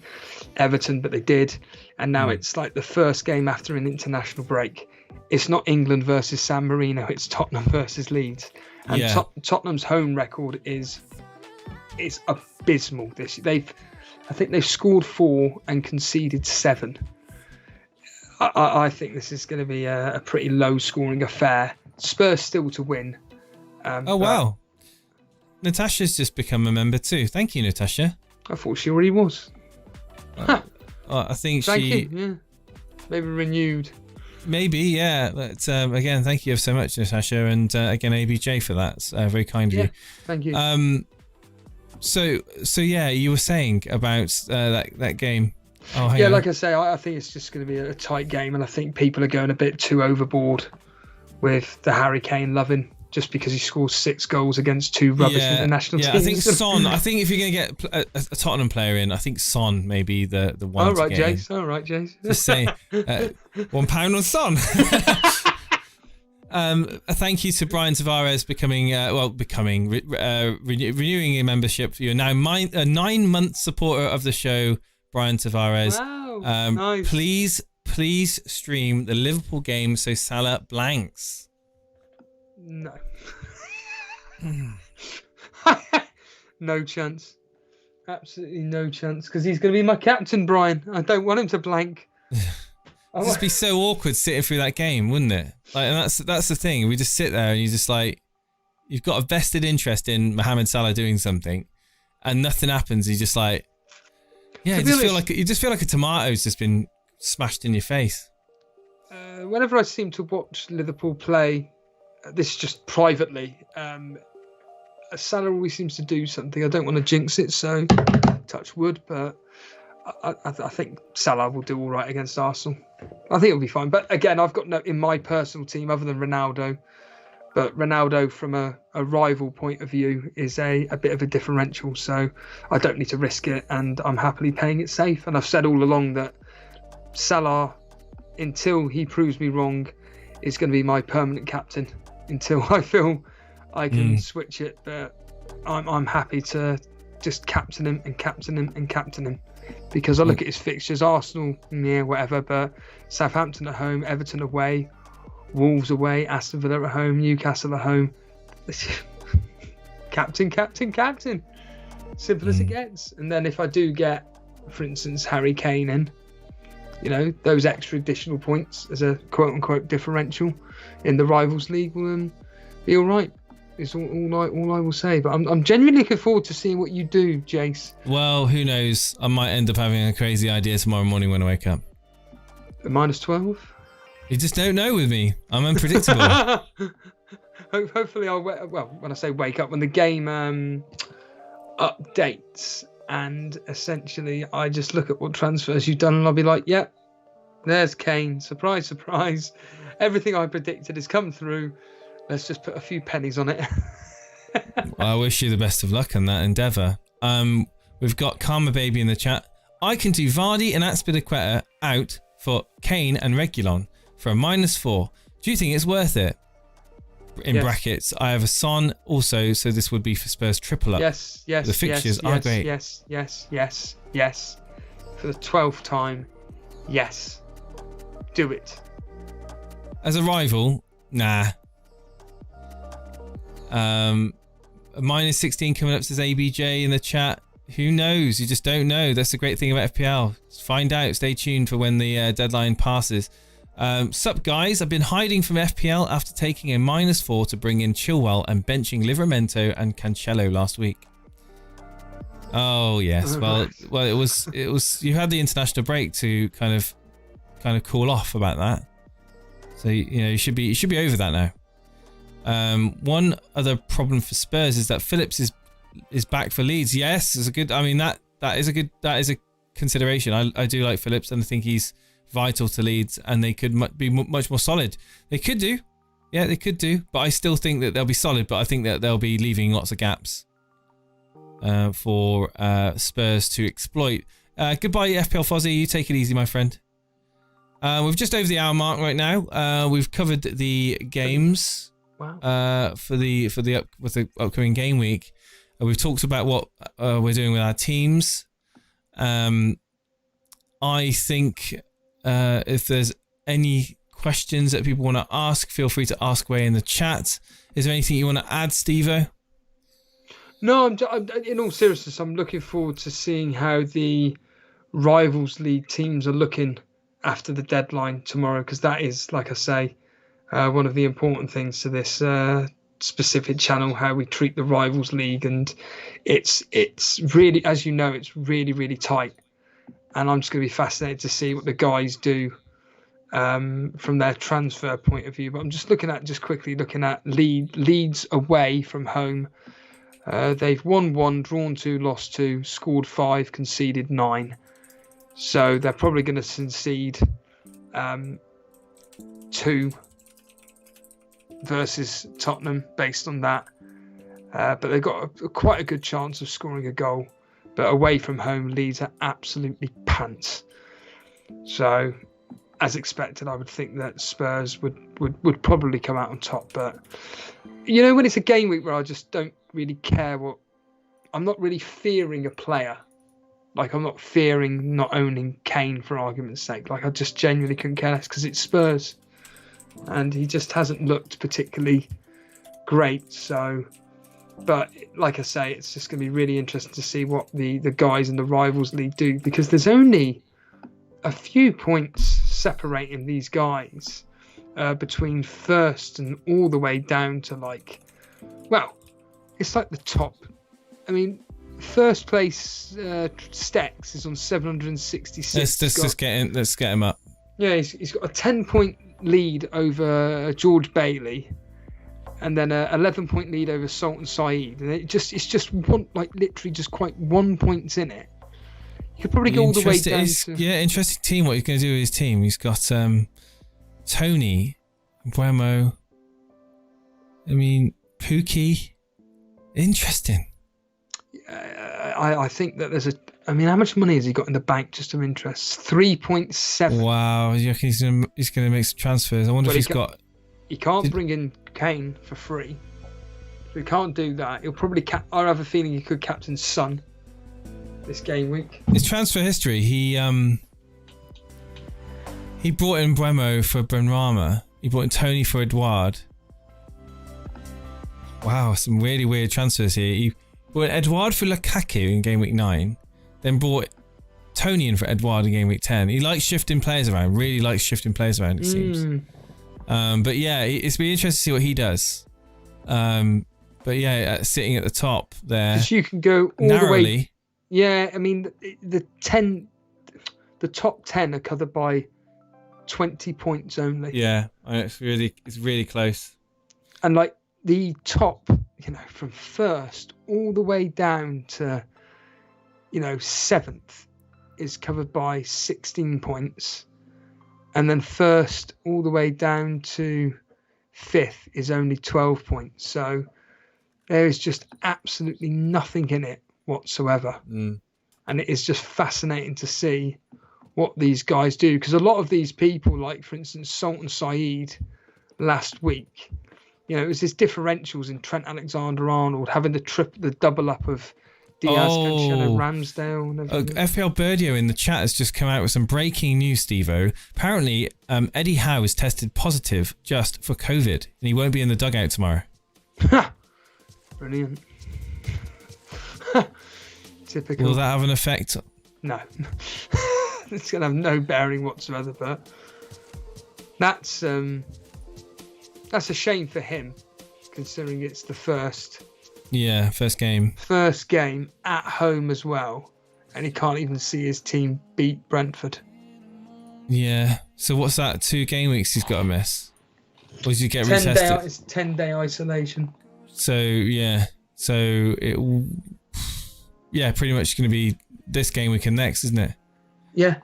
Everton, but they did. And now it's like the first game after an international break. It's not England versus San Marino. It's Tottenham versus Leeds. And Tottenham's home record is abysmal. I think they've scored 4 and conceded 7. I think this is going to be a pretty low-scoring affair. Spurs still to win. Wow. Natasha's just become a member too. Thank you, Natasha. I thought she already was. I think Thank you. Yeah. Maybe renewed. Maybe, yeah. But again, thank you so much, Natasha, and again, ABJ for that. It's very kind of you. Thank you. So yeah, you were saying about that game. Oh, yeah, like I say, I think it's just going to be a tight game, and I think people are going a bit too overboard with the Harry Kane loving. just because he scores 6 goals against 2 rubbish international teams. I think Son. I think if you're going to get a Tottenham player in, I think Son may be the one. All right, Jace. All right, Jace. Just saying, £1 on Son. A thank you to Brian Tavares renewing your membership. You're now a 9-month supporter of the show, Brian Tavares. Wow, nice. Please stream the Liverpool game so Salah blanks. No. No chance. Absolutely no chance, because he's going to be my captain, Brian. I don't want him to blank. It'd just be so awkward sitting through that game, wouldn't it? Like, and that's the thing. We just sit there and you just like, you've got a vested interest in Mohamed Salah doing something, and nothing happens. You just like, you just feel like a tomato's just been smashed in your face. Whenever I seem to watch Liverpool play, this is just privately, Salah always seems to do something. I don't want to jinx it, so touch wood, but I think Salah will do all right against Arsenal. I think it'll be fine. But again, I've got no in my personal team other than Ronaldo. But Ronaldo, from a rival point of view, is a bit of a differential. So I don't need to risk it, and I'm happily playing it safe. And I've said all along that Salah, until he proves me wrong, is going to be my permanent captain until I feel I can switch it. But I'm happy to just captain him and captain him and captain him, because I look at his fixtures: Arsenal, whatever, but Southampton at home, Everton away, Wolves away, Aston Villa at home, Newcastle at home. Captain. Simple as it gets. And then if I do get, for instance, Harry Kane in, those extra additional points as a quote-unquote differential in the Rivals League will be all right. It's all I will say. But I'm genuinely looking forward to seeing what you do, Jace. Well, who knows? I might end up having a crazy idea tomorrow morning when I wake up. The -12? You just don't know with me. I'm unpredictable. Hopefully I'll when I say wake up, when the game updates, and essentially I just look at what transfers you've done and I'll be like, yep, there's Kane. Surprise, surprise. Everything I predicted has come through. Let's just put a few pennies on it. Well, I wish you the best of luck in that endeavour. We've got Karma Baby in the chat. I can do Vardy and Azpilicueta out for Kane and Reguilon for a -4. Do you think it's worth it? In brackets, I have a Son also, so this would be for Spurs triple up. Yes. The fixtures are great. Yes. For the 12th time, yes. Do it. As a rival, nah. A -16 coming up, says ABJ in the chat. Who knows? You just don't know. That's the great thing about FPL. Find out. Stay tuned for when the deadline passes. Sup guys, I've been hiding from FPL after taking a -4 to bring in Chilwell and benching Livramento and Cancelo last week. Oh yes, well it was you had the international break to kind of cool off about that. So you should be over that now. One other problem for Spurs is that Phillips is back for Leeds. Yes, it's a good. I mean that is a consideration. I do like Phillips, and I think he's vital to Leeds, and they could be much more solid. They could do, but I still think that they'll be solid. But I think that they'll be leaving lots of gaps for Spurs to exploit. Goodbye, FPL Fozzie. You take it easy, my friend. We've just over the hour mark right now. We've covered the games. Wow. For the upcoming game week. We've talked about what we're doing with our teams. I think if there's any questions that people want to ask, feel free to ask away in the chat. Is there anything you want to add, Steve-O? No, I'm in all seriousness, I'm looking forward to seeing how the Rivals League teams are looking after the deadline tomorrow, because that is, like I say, one of the important things to this specific channel, how we treat the Rivals League. And it's really, as you know, it's really, really tight. And I'm just going to be fascinated to see what the guys do from their transfer point of view. But I'm just quickly looking at Leeds away from home. They've won 1, drawn 2, lost 2, scored 5, conceded 9. So they're probably going to concede 2 versus Tottenham based on that. But they've got quite a good chance of scoring a goal. But away from home, Leeds are absolutely pants. So, as expected, I would think that Spurs would probably come out on top. But, you know, when it's a game week where I just don't really care I'm not really fearing a player. Like, I'm not fearing not owning Kane, for argument's sake. Like, I just genuinely couldn't care less because it's Spurs. And he just hasn't looked particularly great. So, but like I say, it's just going to be really interesting to see what the guys in the Rivals League do, because there's only a few points separating these guys between first and all the way down to it's like the top. I mean, first place Stex is on 766. Let's get him up. Yeah, he's got a 10-point lead over George Bailey, and then a 11-point lead over Sultan Saeed, and it's just one, like, literally just quite 1 point in it. You could probably go all the way down to... Yeah, interesting team. What he's going to do with his team? He's got Tony, Buemo. I mean, Pookie. Interesting. I think that there's I mean, how much money has he got in the bank just of interest? 3.7. Wow, you reckon he's going to make some transfers? I wonder if he's got... He can't bring in Kane for free. So he can't do that. He'll probably... I have a feeling he could captain Son this game week. His transfer history, he brought in Buemo for Benrahma. He brought in Tony for Edouard. Wow, some really weird transfers here. He brought Edouard for Lukaku in game week 9, then brought Tony in for Edouard in game week 10. He likes shifting players around, really likes shifting players around, it seems. But yeah, it's been interesting to see what he does. But yeah, sitting at the top there. Because you can go all narrowly. The way. Yeah, I mean, the top 10 are covered by 20 points only. Yeah, it's really close. And like the top, you know, from first all the way down to, you know, 7th is covered by 16 points. And then first all the way down to 5th is only 12 points. So there is just absolutely nothing in it whatsoever. And it is just fascinating to see what these guys do, because a lot of these people, like for instance Sultan Saeed last week, you know, it was his differentials in Trent Alexander-Arnold having the double up of Diaz, Cancelo, Ramsdale. FPL Birdio in the chat has just come out with some breaking news, Steve-O. Apparently, Eddie Howe is tested positive just for COVID, and he won't be in the dugout tomorrow. Brilliant. Typical. Will that have an effect? No. It's going to have no bearing whatsoever, but that's a shame for him, considering it's the first game at home as well, and he can't even see his team beat Brentford. Yeah, so what's that, 2 game weeks he's got to miss? Or does he get retested? It's 10-day isolation. So pretty much going to be this game week and next, isn't it? Yeah.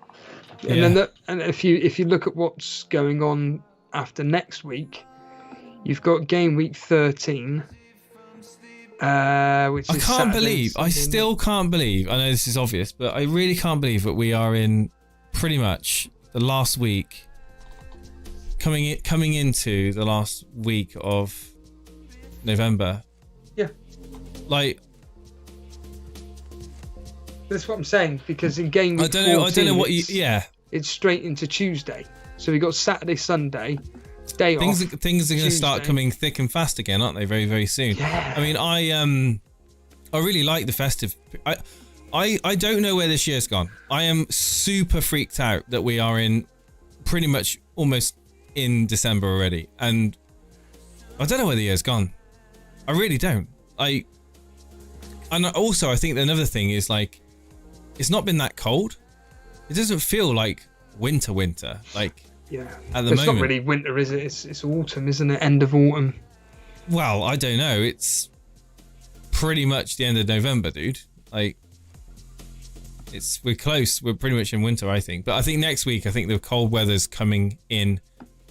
And then if you look at what's going on after next week, you've got game week 13, which is I still can't believe, I know this is obvious, but I really can't believe that we are in pretty much the last week, coming into the last week of November. Yeah. Like, that's what I'm saying, because in game week 14, I don't know what you... Yeah. It's straight into Tuesday. So we got Saturday, Sunday, day things off. Things are going to start coming thick and fast again, aren't they? Very, very soon. Yeah. I mean, I really like the festive... I don't know where this year's gone. I am super freaked out that we are in pretty much almost in December already. And I don't know where the year's gone. I really don't. And also, I think another thing is, like, it's not been that cold. It doesn't feel like winter, like, yeah. At the moment. It's not really winter, is it? It's autumn, isn't it? End of autumn. Well, I don't know. It's pretty much the end of November, dude. Like, we're close. We're pretty much in winter, I think. But I think next week, I think the cold weather's coming in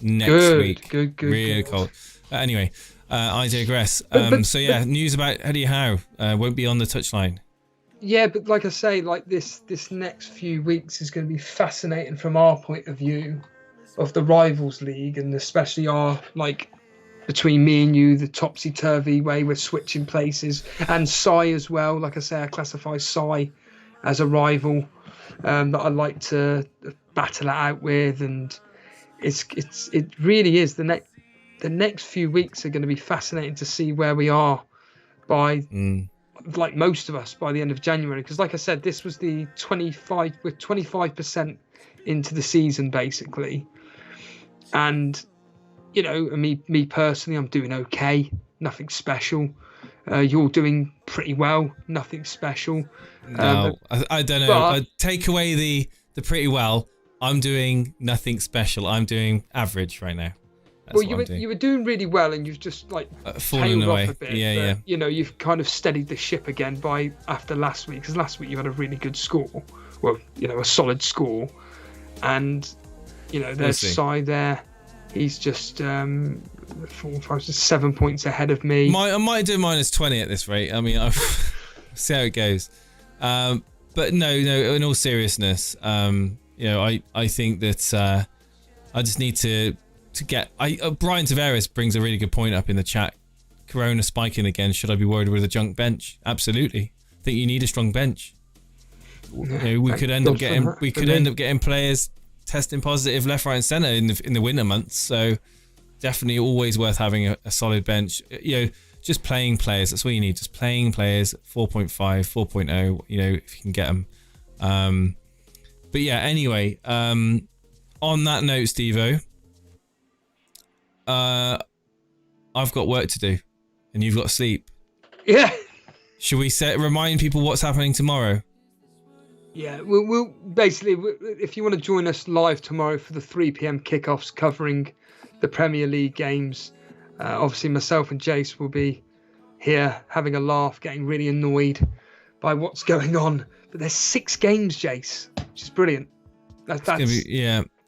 next week. Good. Really cold. Anyway, I digress. So yeah, news about Eddie Howe won't be on the touchline. Yeah, but like I say, like this next few weeks is going to be fascinating from our point of view of the Rivals League, and especially our, like, between me and you, the topsy-turvy way we're switching places, and Sai as well. Like I say, I classify Sai as a rival that I like to battle it out with, and it really is the next few weeks are going to be fascinating to see where we are by like most of us by the end of January, because like I said, this was the 25% into the season basically, and you know, me personally, I'm doing okay, nothing special. You're doing pretty well, nothing special. No, I don't know. But take away the pretty well. I'm doing nothing special. I'm doing average right now. That's you were doing really well, and you've just like fallen away. Off a bit. Yeah. You know, you've kind of steadied the ship again after last week, because last week you had a really good score. Well, you know, a solid score, and you know, there's Sai there. He's just 7 points ahead of me. I might do -20 at this rate. I mean, I'll see how it goes. But no. In all seriousness, you know, I think that I just need to get. Brian Tavares brings a really good point up in the chat. Corona spiking again. Should I be worried with a junk bench? Absolutely. I think you need a strong bench. You know, we could end up getting players testing positive left, right, and centre in the winter months. So definitely always worth having a solid bench. You know, just playing players. That's all you need. Just playing players. 4.5, 4.0. You know, if you can get them. But yeah. Anyway, on that note, Steve-O, I've got work to do, and you've got sleep. Yeah. Should we remind people what's happening tomorrow? Yeah, we'll basically, if you want to join us live tomorrow for the 3 p.m. kickoffs covering the Premier League games, obviously myself and Jace will be here having a laugh, getting really annoyed by what's going on. But there's 6 games, Jace, which is brilliant. It's gonna be,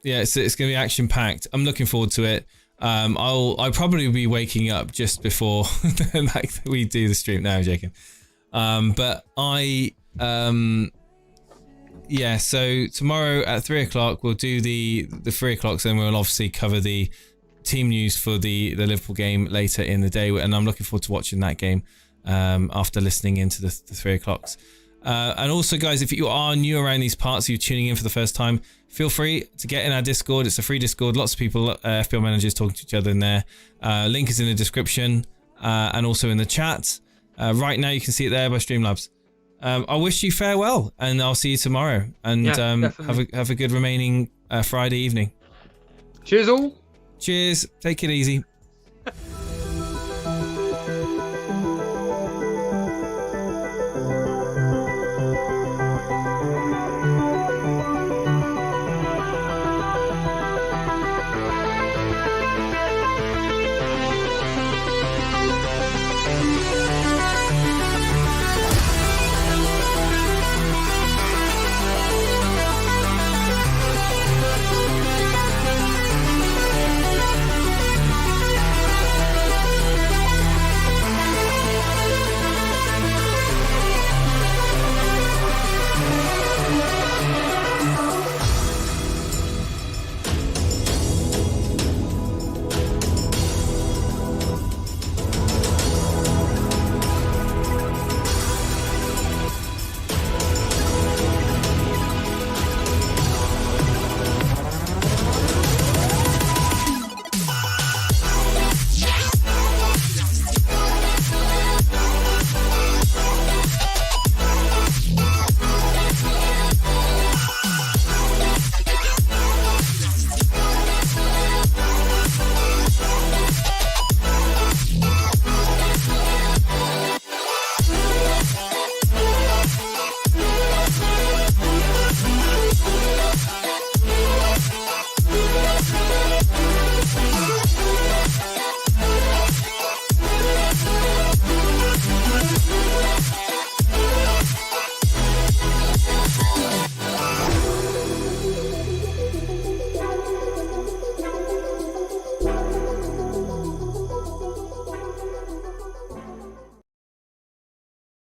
it's going to be action packed. I'm looking forward to it. I'll probably be waking up just before like we do the stream. No, I'm joking. But so tomorrow at 3 o'clock we'll do the 3 o'clock, so then we'll obviously cover the team news for the Liverpool game later in the day, and I'm looking forward to watching that game after listening into the 3 o'clocks. And also, guys, if you are new around these parts, you're tuning in for the first time, feel free to get in our Discord. It's a free Discord. Lots of people, FPL managers, talking to each other in there. Link is in the description and also in the chat. Right now, you can see it there by Streamlabs. I wish you farewell, and I'll see you tomorrow. And have a good remaining Friday evening. Cheers all. Cheers. Take it easy.